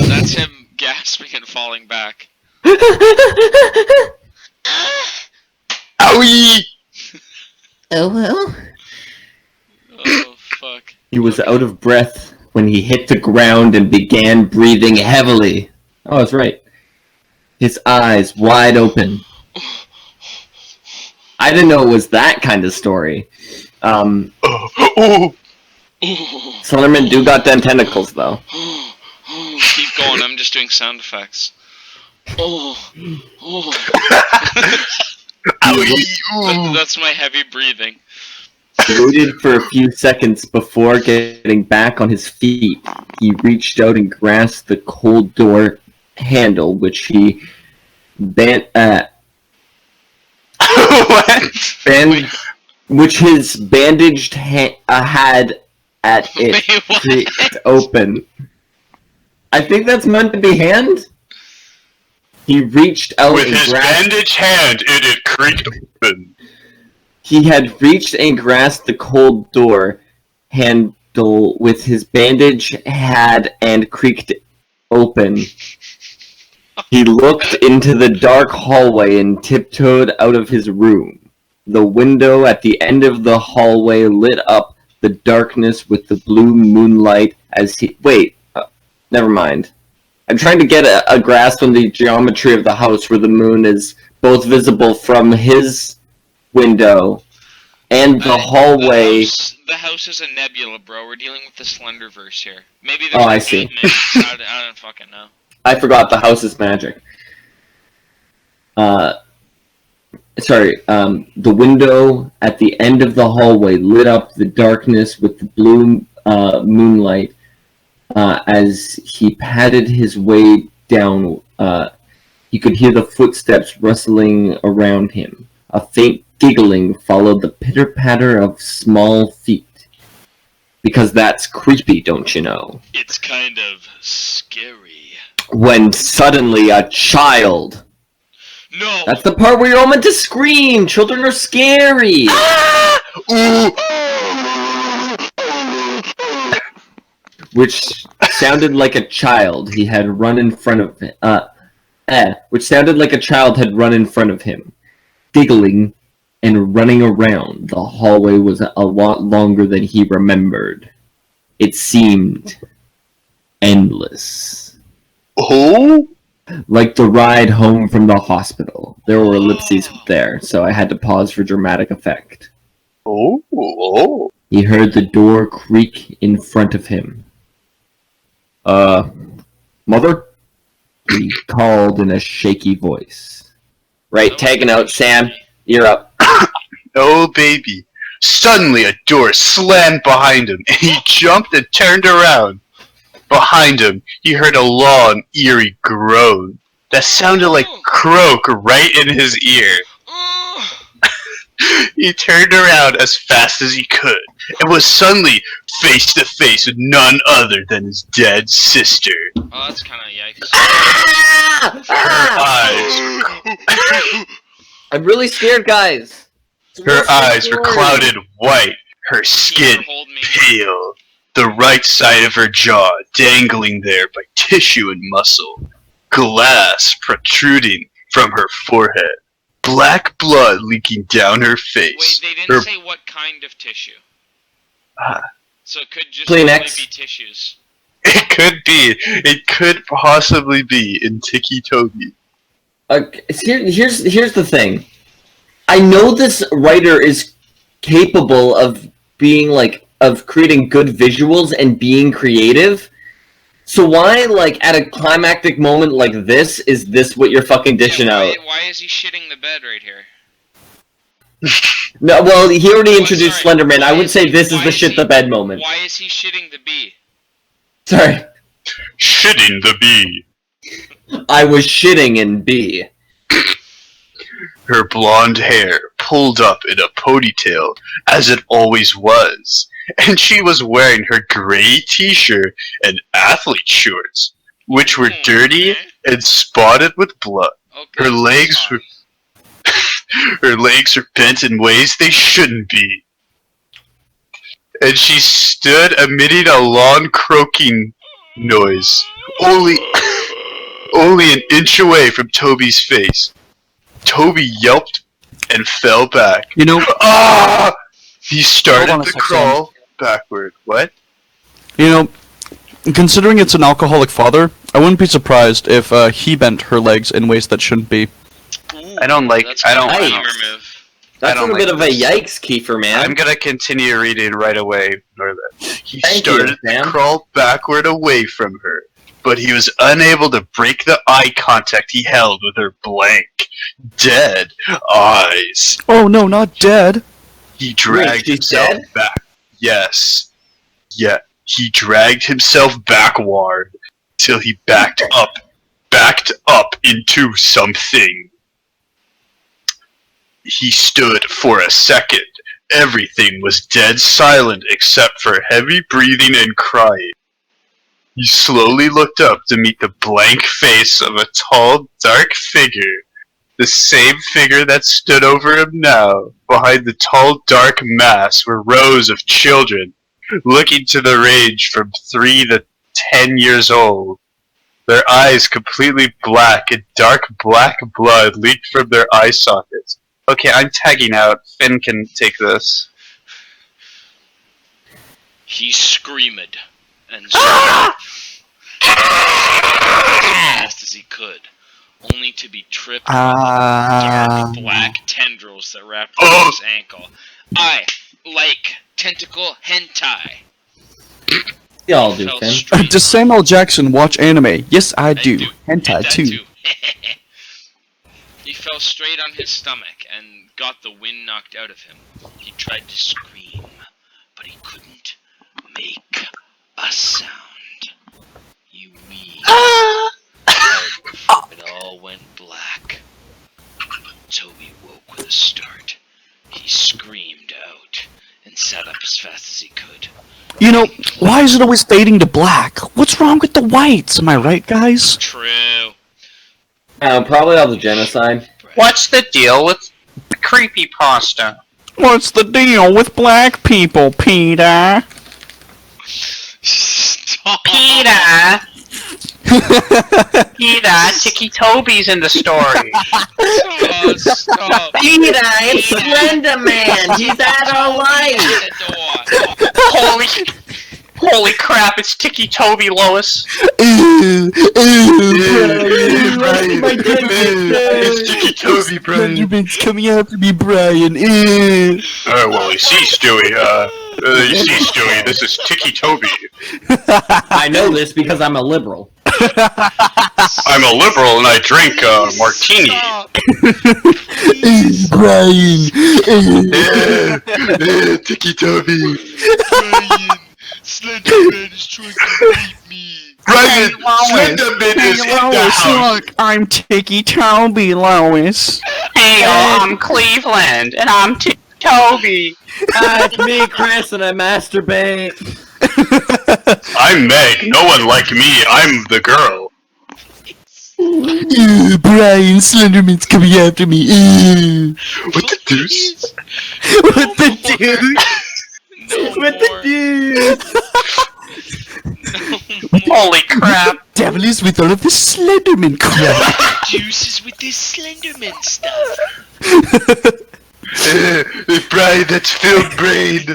That's him gasping and falling back. Owie! Oh well. Oh, fuck. He was out of breath when he hit the ground and began breathing heavily. Oh, that's right. His eyes wide open. I didn't know it was that kind of story. Slenderman do got them tentacles, though. Keep going, I'm just doing sound effects. That's my heavy breathing. He waited for a few seconds before getting back on his feet. He reached out and grasped the cold door handle, which he which his bandaged had at it Wait, what? creaked open. I think that's meant to be hand. He reached out With and his grasped. bandaged hand, it creaked open. He had reached and grasped the cold door handle with his bandage had and creaked open. He looked into the dark hallway and tiptoed out of his room. The window at the end of the hallway lit up the darkness with the blue moonlight as he... Wait, never mind. I'm trying to get a grasp on the geometry of the house where the moon is both visible from his window and the hallway. The house is a nebula, bro. We're dealing with the Slenderverse here. Maybe Oh, there's I see. 8 minutes. I don't fucking know. I forgot the house is magic. The window at the end of the hallway lit up the darkness with the blue moonlight as he padded his way down. He could hear the footsteps rustling around him. A faint giggling followed the pitter-patter of small feet. Because that's creepy, don't you know? It's kind of scary. When suddenly a child... No! That's the part where you're all meant to scream! Children are scary! Which sounded like a child he had run in front of him. Which sounded like a child had run in front of him. Giggling and running around. The hallway was a lot longer than he remembered. It seemed endless. Oh? Like the ride home from the hospital. There were ellipses there, so I had to pause for dramatic effect. Oh. He heard the door creak in front of him. Mother? He called in a shaky voice. Right, tagging out, Sam. You're up. Oh, baby. Suddenly a door slammed behind him, and he jumped and turned around. Behind him, he heard a long, eerie groan that sounded like croak right in his ear. He turned around as fast as he could, and was suddenly face to face with none other than his dead sister. Oh, that's kind of yikes. I'm really scared, guys. Her eyes were clouded white, her skin Hold me. pale, the right side of her jaw dangling there by tissue and muscle, glass protruding from her forehead. black blood leaking down her Wait, face. they didn't Her- say what kind of tissue. Ah. So it could just Kleenex. only be tissues. It could be. It could possibly be in Ticci Toby. Here's the thing. I know this writer is capable of being of creating good visuals and being creative. So why, at a climactic moment like this, is this what you're fucking dishing out? Why is he shitting the bed right here? No, well, he already introduced sorry, Slenderman. I why would is say he- this is why the is shit he- the bed moment. Why is he shitting the bee? Sorry, Shitting the bee. I was shitting in B. Her blonde hair pulled up in a ponytail, as it always was, and she was wearing her gray t-shirt and athlete shorts, which were dirty Okay. and spotted with blood. Okay, Her legs fine. Her legs are bent in ways they shouldn't be. And she stood emitting a long croaking noise, only an inch away from Toby's face. Toby yelped and fell back. You know, Ah! He Hold started on a to sec, crawl backward. What? considering it's an alcoholic father, I wouldn't be surprised if he bent her legs in ways that shouldn't be. Ooh, I don't like- That's I don't- a I gamer don't- move. That's don't a bit like of a this. yikes, Kiefer, man. I'm gonna continue reading right away. Ignore that. He Thank you, started to Sam. crawl backward away from her, but he was unable to break the eye contact he held with her blank, dead eyes. Oh no, not dead. He dragged she's himself dead? back. Yes. Yeah. He dragged himself backward till he backed up into something. He stood for a second. Everything was dead silent except for heavy breathing and crying. He slowly looked up to meet the blank face of a tall, dark figure. The same figure that stood over him now. Behind the tall, dark mass were rows of children, looking to the range from 3 to 10 years old. Their eyes completely black, and dark black blood leaked from their eye sockets. Okay, I'm tagging out. Finn can take this. He screamed and screamed as fast as he could, only to be tripped by the dark black tendrils that wrapped around his ankle. I like tentacle hentai. Y'all do, Fell Finn. straight Does on- Samuel Jackson watch anime? Yes, I I do. do. Hentai Hentai too. He fell straight on his stomach and got the wind knocked out of him. He tried to scream, but he couldn't make a sound. You weak. It all went black. Toby woke with a start. He screamed out and sat up as fast as he could. You know, why is it always fading to black? What's wrong with the whites? Am I right, guys? True. Probably all the genocide. What's the deal with Creepypasta? What's the deal with black people, Peter? Stop. Peter, Ticci Toby's in the story. Oh, stop. Peter, it's Slenderman! He's at our life! The door. Holy crap, it's Ticci Toby, Lois. It's Ticci Toby, Brian. Slenderman's coming after me, Brian. Well, you see, Stewie, this is Ticci Toby. I know this because I'm a liberal. I'm a liberal and I drink martini. Stop. Brian. Ticci Toby. Brian, Slenderman is trying to rape me. Brian, Slenderman is in the house. Look, I'm Ticci Toby, Lois. Hey, I'm Cleveland, and I'm Toby. It's me, Chris, and I masturbate. I'm Meg. No one like me. I'm the girl. Brian, Slenderman's coming after me. What the deuce? What the dude? No With the more. dude. No more. Holy crap. Damn marvelous with all of the Slenderman crap. Juices with this Slenderman stuff. Brian, that's Phil Brain.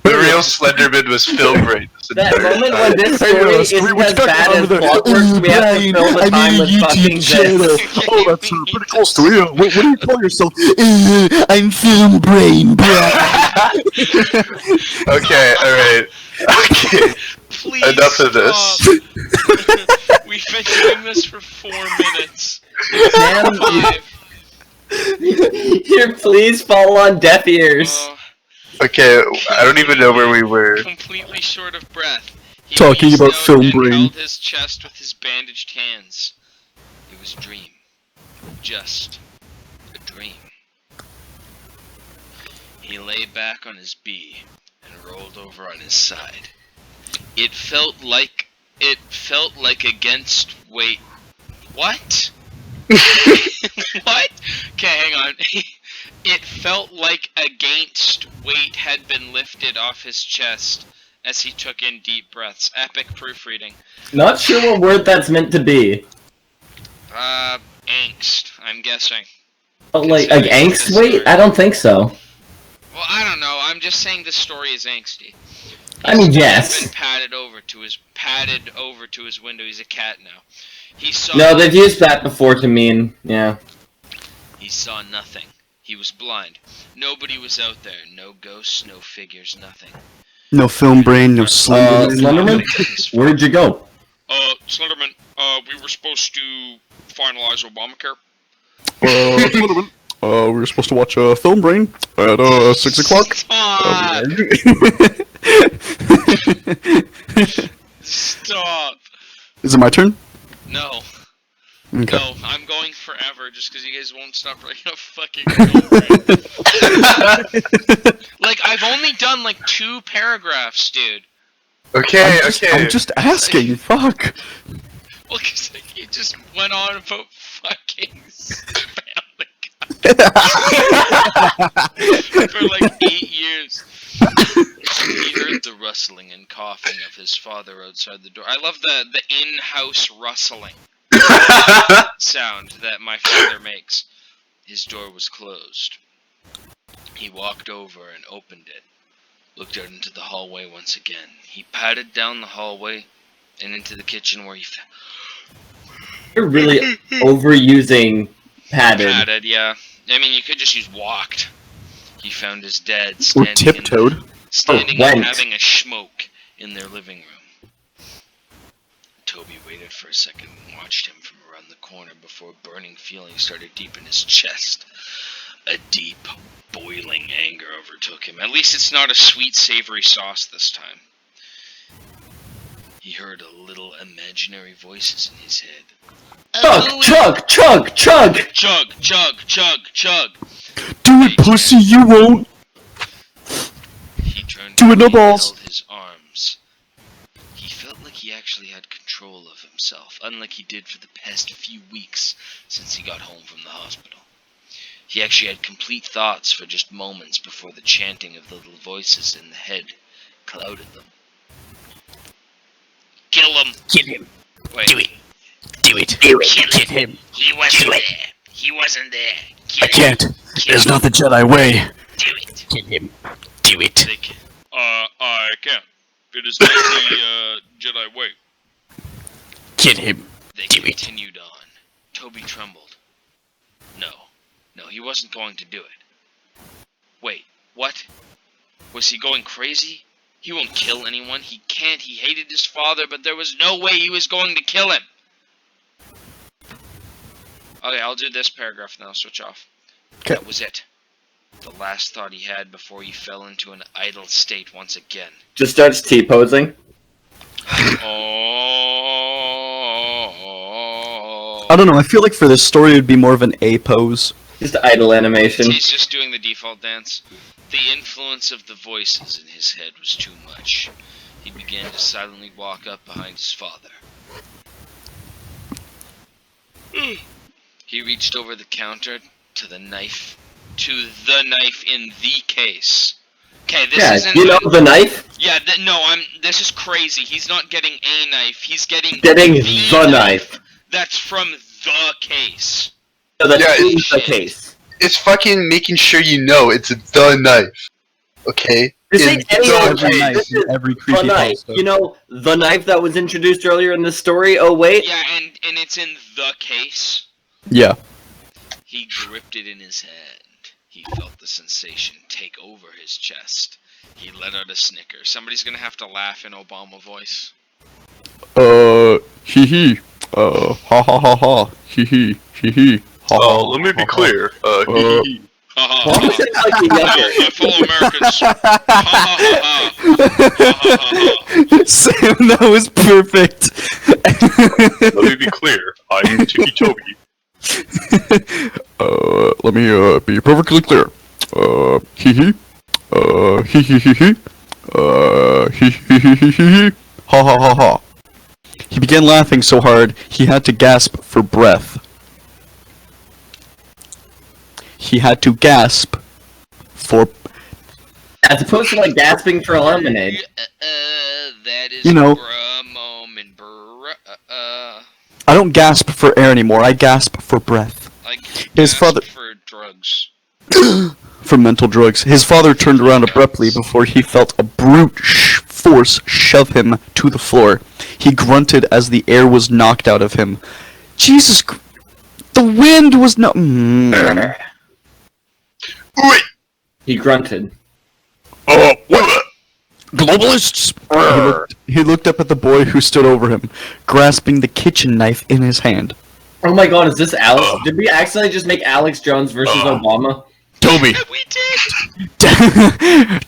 The real Slenderman was Phil Brain. That moment when this story isn't as bad as Clockwork, we have to fill the time with fucking this. Oh, that's pretty close to it. What do you call yourself? I'm Film Brain, Okay, alright. Okay, Please enough of this. stop. We've been doing this for 4 minutes. Sam, 5. here, please fall on deaf ears. Oh, Okay, I don't even know where we were. completely short of breath. He Talking reached about out Film and Brain. held his chest with his bandaged hands. It was a dream. Just a dream. He lay back on his bee and rolled over on his side. It felt like against weight. What? What? Okay, hang on. It felt like against weight had been lifted off his chest as he took in deep breaths. Epic proofreading. Not sure what word that's meant to be. Angst, I'm guessing. But like Considering angst this weight? story. I don't think so. Well, I don't know. I'm just saying this story is angsty. I mean, He's yes. been padded over to his window. He's a cat now. He saw. No, they've used that before to mean, yeah. He saw nothing. He was blind. Nobody was out there. No ghosts, no figures, nothing. No Film Brain, no Slenderman. Slenderman? Where'd you go? Slenderman, we were supposed to finalize Obamacare. Slenderman. We were supposed to watch Film Brain at 6 o'clock. Stop! Stop! Is it my turn? No. Okay. No, I'm going forever just because you guys won't stop writing a fucking Film Brain. Like, I've only done like 2 paragraphs, dude. Okay, I'm just asking. Fuck. Well, because like, you just went on about fucking Family Guy for like 8 years. He heard the rustling and coughing of his father outside the door. I love the in-house rustling sound that my father makes. His door was closed. He walked over and opened it, looked out into the hallway once again. He padded down the hallway and into the kitchen where he You're really overusing padded. padded, yeah. I mean, you could just use walked. He found his dad Or standing tiptoed. standing Or and went. having a smoke in their living room. Toby waited for a second and watched him from around the corner before a burning feeling started deep in his chest. A deep, boiling anger overtook him. At least it's not a sweet, savory sauce this time. He heard a little imaginary voices in his head. Chug, chug, chug, chug! Chug, chug, chug, chug. Do it, pussy, you won't. He turned Do it, no away and balls. held his arms. He felt like he actually had control of himself, unlike he did for the past few weeks since he got home from the hospital. He actually had complete thoughts for just moments before the chanting of the little voices in the head clouded them. Kill him! Kill him. Wait. Do it. Do it. Do it. Get him. He wasn't Do it. there. He wasn't there. I can't. There's not the Jedi way. Do it. Kill him. Do it. They can. I can't. It is not the Jedi way. Kill him. They Do it. continued on. Toby trembled. No, he wasn't going to do it. Wait, what? Was he going crazy? He won't kill anyone. He can't. He hated his father, but there was no way he was going to kill him. Okay, I'll do this paragraph and then I'll switch off. 'Kay. That was it. The last thought he had before he fell into an idle state once again. Just starts T-posing. Oh. I don't know. I feel like for this story, it'd be more of an A pose. Just idle animation. He's just doing the default dance. The influence of the voices in his head was too much. He began to silently walk up behind his father. He reached over the counter to the knife in the case. Okay, this Yeah, isn't. you know the knife? Yeah, no, this is crazy. He's not getting a knife. He's getting Getting the knife. That's from the case. No, that's Yeah, in the shit. case. It's fucking making sure you know it's the knife. Okay? This In ain't any the other case. knife. This is every the knife. creepypasta. You know, the knife that was introduced earlier in the story? Oh, wait. Yeah, and it's in the case. Yeah. He gripped it in his hand. He felt the sensation take over his chest. He let out a snicker. Somebody's gonna have to laugh in Obama voice. Hee hee. Ha ha ha ha. Hee hee. Hee hee. Ha ha. Let me be clear. Ha ha Why was ha. it like a younger? My fellow Americans. Ha ha ha ha. Ha ha ha ha. Sam, that was perfect. Let me be clear. I'm Ticci Toby. Let me be perfectly clear. Hee hee. Hee hee hee hee. Hee hee hee hee hee. Ha ha ha ha. He began laughing so hard he had to gasp for breath. He had to gasp for, As opposed to like gasping for lemonade. That is You know. bruh moment, bruh. I don't gasp for air anymore. I gasp for breath. Like His gasp father- for drugs. For mental drugs. His father turned around abruptly before he felt a brute force shove him to the floor. He grunted as the air was knocked out of him. Jesus, the wind was no. Wait! He grunted. What? Globalists? He looked up at the boy who stood over him, grasping the kitchen knife in his hand. Oh my god, is this Alex? Did we accidentally just make Alex Jones versus Obama? Toby. We did.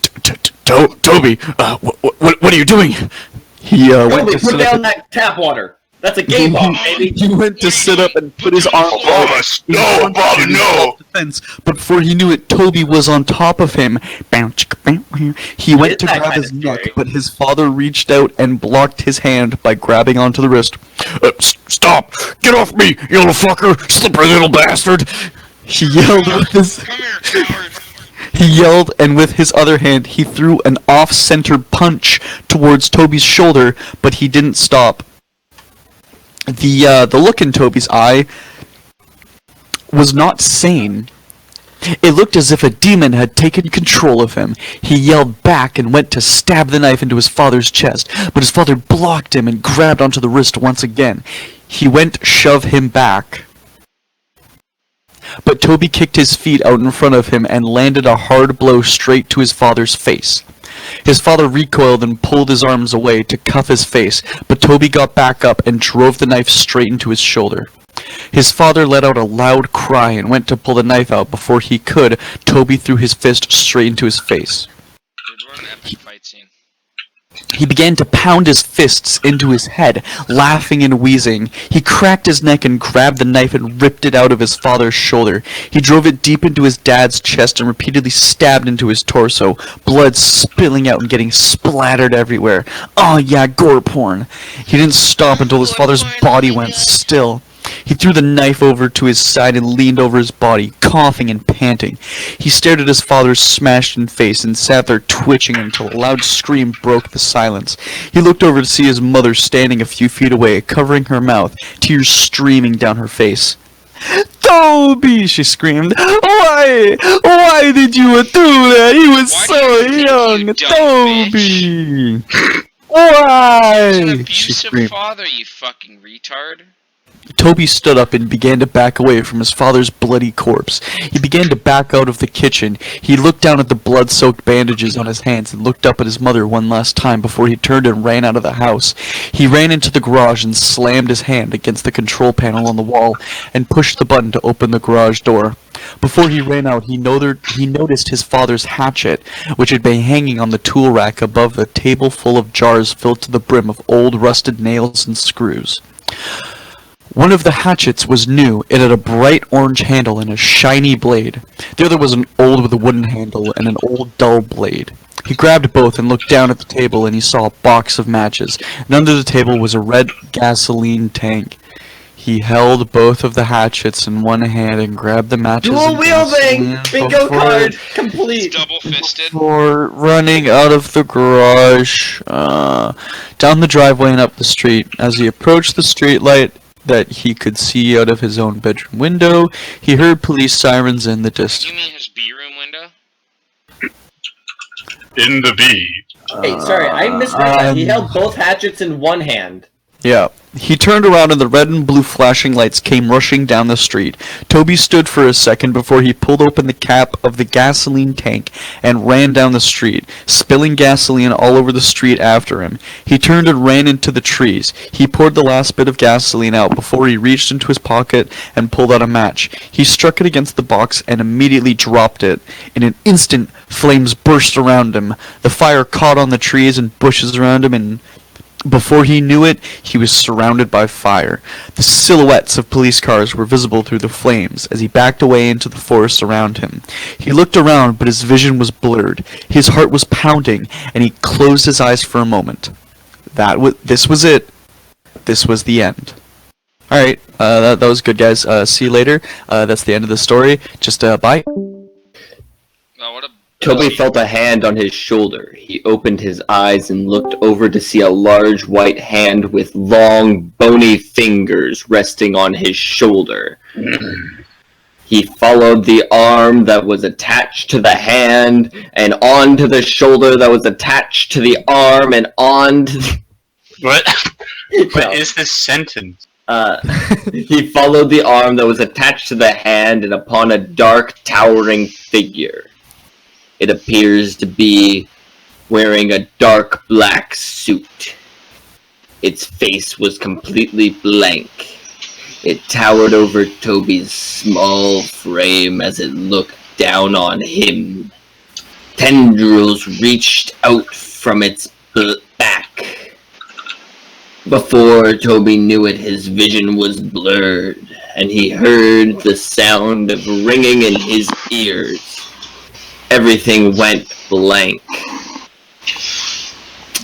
Toby, what are you doing? He went Toby, to put sit down up. that tap water. That's a gay bomb, baby. He went to sit up and put his arm Obama, no, Obama, no! defense, but before he knew it, Toby was on top of him. He went to that grab kinda his neck, scary. but his father reached out and blocked his hand by grabbing onto the wrist. Stop! Get off me, you little fucker! Slippery little bastard! He yelled with his Come here, coward. He yelled, and with his other hand, he threw an off-center punch towards Toby's shoulder, but he didn't stop. The look in Toby's eye was not sane. It looked as if a demon had taken control of him. He yelled back and went to stab the knife into his father's chest, but his father blocked him and grabbed onto the wrist once again. He went to shove him back. But Toby kicked his feet out in front of him and landed a hard blow straight to his father's face. His father recoiled and pulled his arms away to cuff his face, but Toby got back up and drove the knife straight into his shoulder. His father let out a loud cry and went to pull the knife out. Before he could, Toby threw his fist straight into his face. Dude, what an epic fight scene. He began to pound his fists into his head, laughing and wheezing. He cracked his neck and grabbed the knife and ripped it out of his father's shoulder. He drove it deep into his dad's chest and repeatedly stabbed into his torso, blood spilling out and getting splattered everywhere. Oh yeah, gore porn. He didn't stop until his father's body went still. He threw the knife over to his side and leaned over his body, coughing and panting. He stared at his father's smashed-in face and sat there twitching until a loud scream broke the silence. He looked over to see his mother standing a few feet away, covering her mouth, tears streaming down her face. "Toby!" she screamed. "Why? Why did you do that? He was Why so did you young! think, you dumb Toby! He's an Why?" she abusive screamed. father, you fucking retard. Toby stood up and began to back away from his father's bloody corpse. He began to back out of the kitchen. He looked down at the blood-soaked bandages on his hands and looked up at his mother one last time before he turned and ran out of the house. He ran into the garage and slammed his hand against the control panel on the wall and pushed the button to open the garage door. Before he ran out, he noticed his father's hatchet, which had been hanging on the tool rack above the table full of jars filled to the brim of old rusted nails and screws. One of the hatchets was new. It had a bright orange handle and a shiny blade. The other was an old with a wooden handle and an old dull blade. He grabbed both and looked down at the table and he saw a box of matches. And under the table was a red gasoline tank. He held both of the hatchets in one hand and grabbed the matches. Dual wielding! Bingo card complete! Double fisted. Before running out of the garage, down the driveway and up the street. As he approached the streetlight that he could see out of his own bedroom window, he heard police sirens in the distance. You mean his B-room window? In the B. Hey, sorry, I misread that. He held both hatchets in one hand. Yeah. He turned around and the red and blue flashing lights came rushing down the street. Toby stood for a second before he pulled open the cap of the gasoline tank and ran down the street, spilling gasoline all over the street after him. He turned and ran into the trees. He poured the last bit of gasoline out before he reached into his pocket and pulled out a match. He struck it against the box and immediately dropped it. In an instant, flames burst around him. The fire caught on the trees and bushes around him, and before he knew it, he was surrounded by fire. The silhouettes of police cars were visible through the flames as he backed away into the forest around him. He looked around, but his vision was blurred. His heart was pounding, and he closed his eyes for a moment. This was it. This was the end. Alright, that was good, guys. See you later. That's the end of the story. Just, bye. Oh, what a... Toby felt a hand on his shoulder. He opened his eyes and looked over to see a large white hand with long, bony fingers resting on his shoulder. He followed the arm that was attached to the hand, and onto the shoulder that was attached to the arm, and on to the... What? What is this sentence? He followed the arm that was attached to the hand and upon a dark, towering figure. It appears to be wearing a dark black suit. Its face was completely blank. It towered over Toby's small frame as it looked down on him. Tendrils reached out from its back. Before Toby knew it, his vision was blurred, and he heard the sound of ringing in his ears. Everything went blank.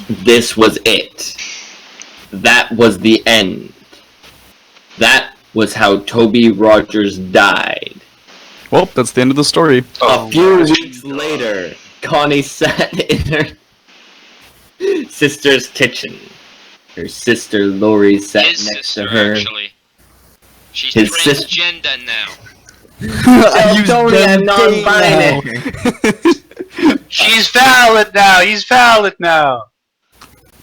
This was it. That was the end. That was how Toby Rogers died. Well, that's the end of the story. A few weeks later, Connie sat in her sister's kitchen. Her sister Lori sat His next sister, to her. actually. She's His sis- transgender now. I'm non-binary. She's valid now! He's valid now!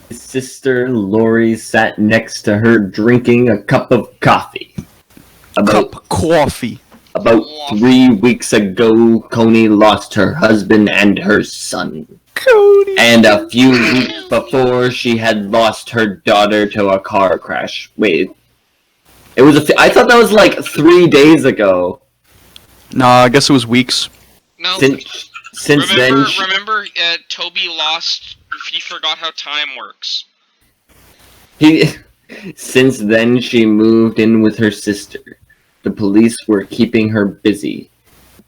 His sister Lori sat next to her drinking a cup of coffee. Cup coffee. About 3 weeks ago, Coney lost her husband and her son. Cody. And a few weeks before, she had lost her daughter to a car crash. Wait. It was I thought that was like 3 days ago. Nah, I guess it was weeks. No. Since then... Remember, Toby lost... He forgot how time works. Since then, she moved in with her sister. The police were keeping her busy.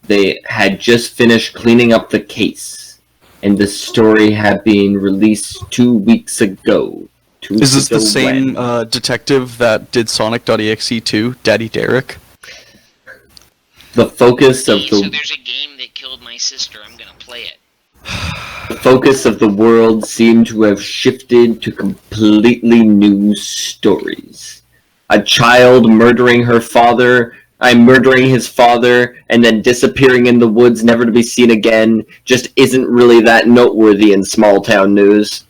They had just finished cleaning up the case, and the story had been released 2 weeks ago. Is this the same detective that did Sonic.exe too, Daddy Derek? The focus of So there's a game that killed my sister. I'm gonna play it. The focus of the world seemed to have shifted to completely new stories. A child murdering his father, and then disappearing in the woods, never to be seen again, just isn't really that noteworthy in small-town news.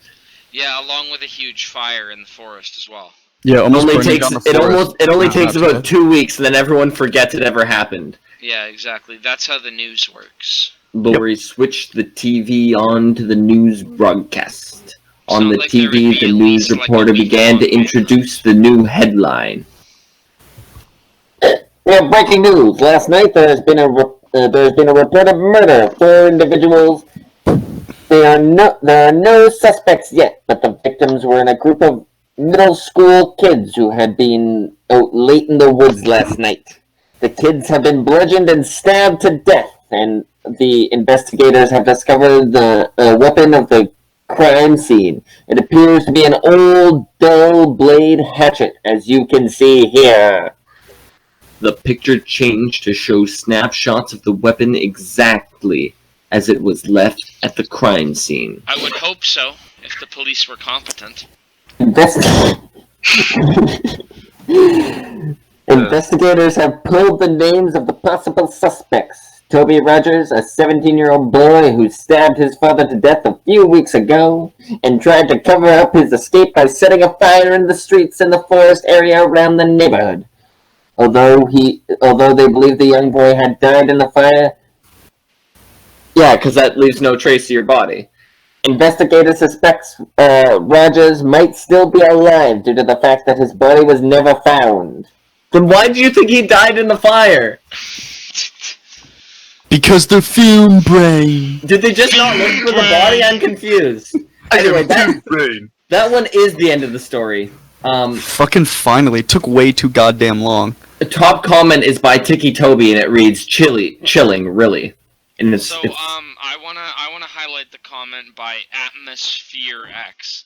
Yeah, along with a huge fire in the forest as well. Yeah, It only takes about 2 weeks, and then everyone forgets it ever happened. Yeah, exactly. That's how the news works. Lori switched the TV on to the news broadcast. On the Sounds like there would TV, be the at news least, like, a reporter began to week-long introduce the new headline. Yeah, breaking news. Last night there's been a report of murder. 4 individuals. There are no suspects yet, but the victims were in a group of middle school kids who had been out late in the woods last night. The kids have been bludgeoned and stabbed to death, and the investigators have discovered the weapon of the crime scene. It appears to be an old dull blade hatchet, as you can see here. the picture changed to show snapshots of the weapon exactly as it was left at the crime scene. I would hope so, if the police were competent. Investigators have pulled the names of the possible suspects. Toby Rogers, a 17-year-old boy who stabbed his father to death a few weeks ago and tried to cover up his escape by setting a fire in the streets in the forest area around the neighborhood. Although they believe the young boy had died in the fire, Yeah, because that leaves no trace of your body. investigators suspect Rogers might still be alive due to the fact that his body was never found. Then why do you think he died in the fire? Because they're film brain. Did they just not look for the body? I'm confused. Anyway, that one is the end of the story. Fucking finally. Took way too goddamn long. The top comment is by Ticci Toby, and it reads, chilling, really. And it's, So, it's I wanna highlight the comment by Atmosphere X.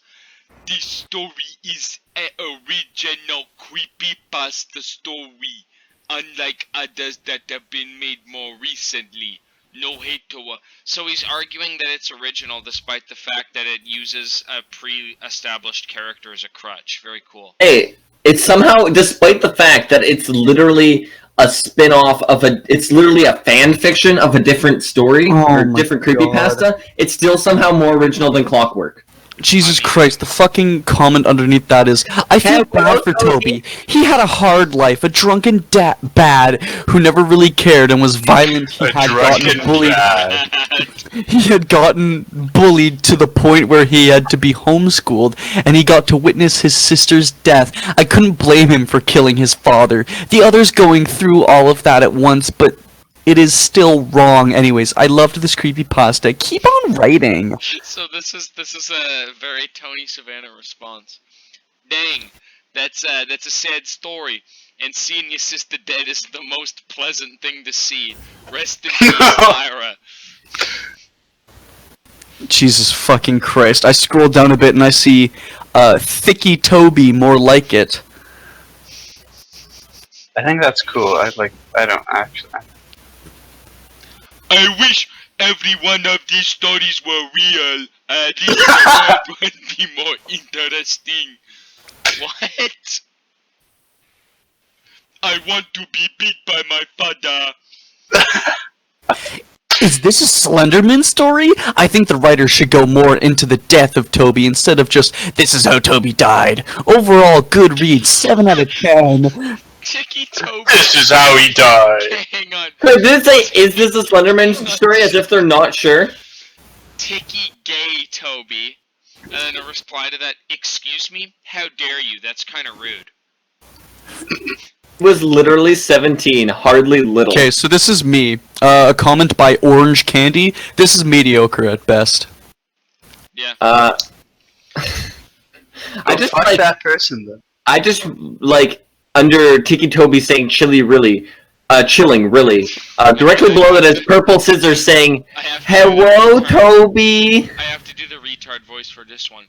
This story is an original creepypasta story, unlike others that have been made more recently. No hate to So he's arguing that it's original despite the fact that it uses a pre-established character as a crutch. Very cool. Hey, it's somehow, despite the fact that it's literally a spin-off of it's literally a fan fiction of a different story, or different creepypasta, it's still somehow more original than Clockwork. Jesus Christ, the fucking comment underneath that is, I feel bad for Toby. He had a hard life, a drunken bad who never really cared and was violent. He had gotten bullied. He had gotten bullied to the point where he had to be homeschooled, and he got to witness his sister's death. I couldn't blame him for killing his father. The others going through all of that at once, but it is still wrong. Anyways, I loved this creepypasta. Keep on writing. So this is a very Tony Savannah response. Dang, that's a sad story. And seeing your sister dead is the most pleasant thing to see. Rest in peace, Lyra. Jesus fucking Christ. I scroll down a bit and I see Ticci Toby, more like it. I think that's cool. I don't actually. I wish every one of these stories were real. At least the world would be more interesting. What? I want to be beat by my father. Is this a Slenderman story? I think the writer should go more into the death of Toby instead of just, this is how Toby died. Overall, good read, 7 out of 10. Ticci Toby. This is how he died. Hang on. Wait, did it say, is this a Slenderman story, as if they're not sure? Ticci Gay Toby. And then a reply to that, excuse me? How dare you? That's kind of rude. Was literally 17, hardly little. Okay, so this is me. A comment by Orange Candy. This is mediocre at best. Yeah. I just fuck like that person then. I just like under Ticci Toby saying chilling really. Directly below that is Purple Scissors saying, "Hello, Toby." I have to do the retard voice for this one.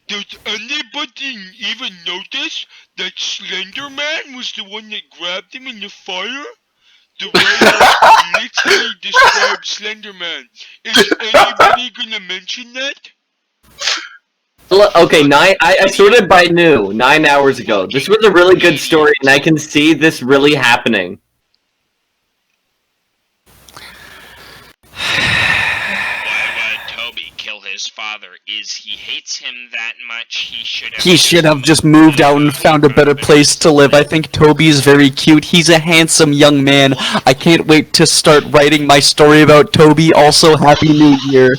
Did anybody even notice that Slender Man was the one that grabbed him in the fire? The writer literally described Slender Man. Is anybody gonna mention that? Okay, I sorted by new 9 hours ago. This was a really good story, and I can see this really happening. Why would Toby kill his father? Is he hates him that much? He should have just moved out and found a better place to live. I think Toby is very cute. He's a handsome young man. I can't wait to start writing my story about Toby. Also, Happy New Year.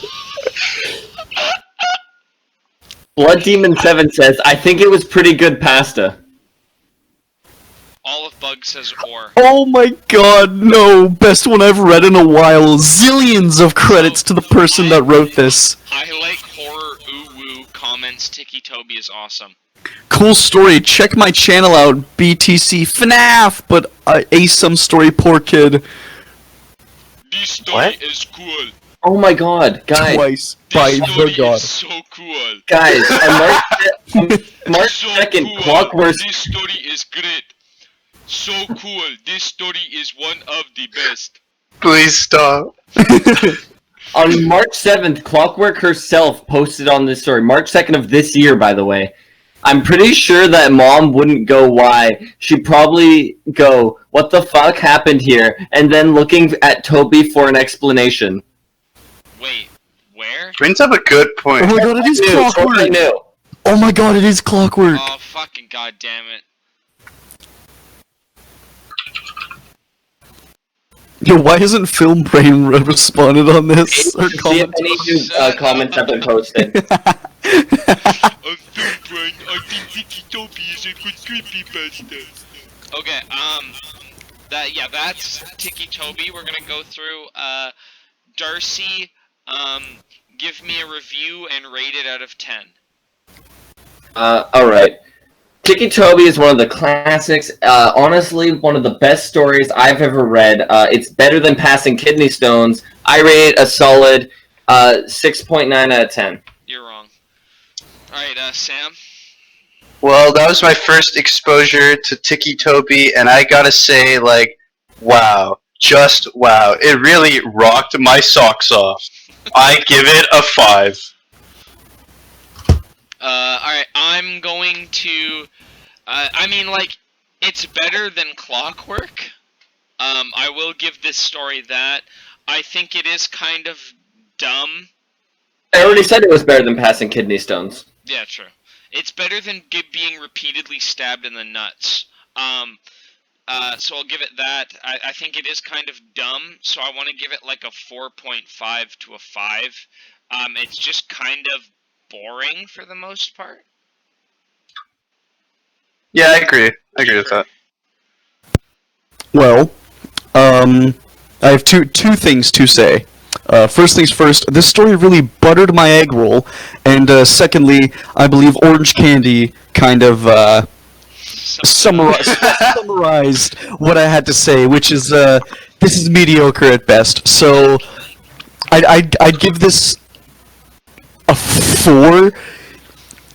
Blood Demon 7 says, "I think it was pretty good pasta." Olive Bug says or. Oh my god, no. Best one I've read in a while. Zillions of credits to the person that wrote this. I like horror woo comments. Ticci Toby is awesome. Cool story. Check my channel out, BTC FNAF, but some story, poor kid. This story is cool. Oh my god, guys. Twice. By This story the god. is so cool. Guys, on March So 2nd, cool. Clockwork. This story is great. So cool. This story is one of the best. Please stop. On March 7th, Clockwork herself posted on this story. March 2nd of this year, by the way. I'm pretty sure that Mom wouldn't go why. She'd probably go, what the fuck happened here? And then looking at Toby for an explanation. Wait, where? Brings up a good point. Oh my god, it is Totally Clockwork! new. Oh my god, it is Clockwork! Oh, fucking goddamn it. Yo, why hasn't Film Brain responded on this? Or See if any new comments have been posted. I'm so blind. I think Ticci Toby is a good creepypasta. Okay, that's Ticci Toby. We're gonna go through, Darcy, give me a review and rate it out of 10. Alright. Ticci Toby is one of the classics. Honestly, one of the best stories I've ever read. It's better than Passing Kidney Stones. I rate it a solid 6.9 out of 10. You're wrong. Alright, Sam? Well, that was my first exposure to Ticci Toby, and I gotta say, like, wow. Just wow. It really rocked my socks off. I give it a 5. Alright, I'm going to, I mean, like, it's better than Clockwork. I will give this story that. I think it is kind of dumb. I already said it was better than Passing Kidney Stones. Yeah, true. It's better than being repeatedly stabbed in the nuts. So I'll give it that. I think it is kind of dumb, so I want to give it like a 4.5 to a 5. It's just kind of boring for the most part. Yeah, I agree. I agree with that. Well, I have two things to say. First things first, this story really buttered my egg roll, and secondly, I believe Orange Candy kind of summarized what I had to say, which is this is mediocre at best. So I'd give this a 4.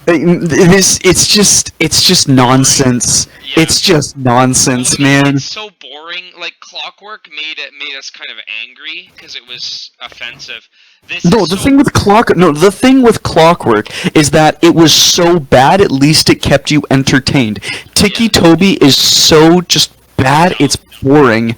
It's just nonsense. Yeah. It's just nonsense, man. It's so boring. Like Clockwork made us kind of angry because it was offensive. The thing with Clockwork is that it was so bad. At least it kept you entertained. Ticci Toby is so just bad. It's boring.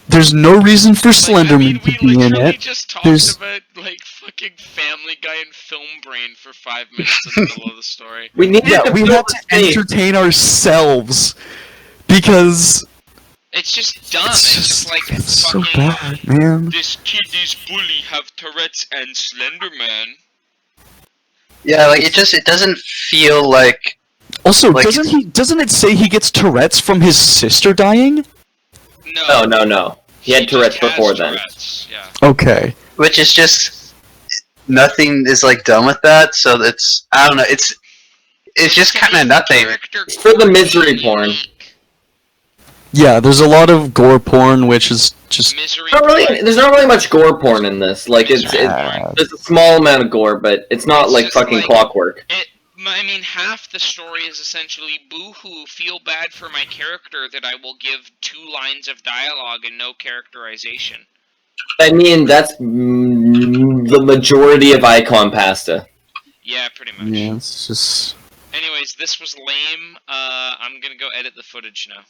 There's no reason for Slenderman to be in it. We just talked about like fucking Family Guy and Film Brain for 5 minutes in the middle of the story. We had to entertain ourselves because it's just dumb. It's just like it's so fucking, bad, man. This kid's bully have Tourette's and Slenderman. Yeah, like it doesn't feel like. Also, like doesn't it say he gets Tourette's from his sister dying? No. He had Tourette's before then. Yeah. Okay. Which is just nothing is like done with that. So it's I don't know. It's just kind of nothing. It's for the misery porn. Yeah, there's a lot of gore porn, which is just Misery. There's not really much gore porn in this. Like there's a small amount of gore, but it's not like fucking like, Clockwork. I mean, half the story is essentially boo-hoo, feel bad for my character that I will give 2 lines of dialogue and no characterization. I mean, that's the majority of icon pasta. Yeah, pretty much. yeah, it's just. Anyways, this was lame. I'm gonna go edit the footage now.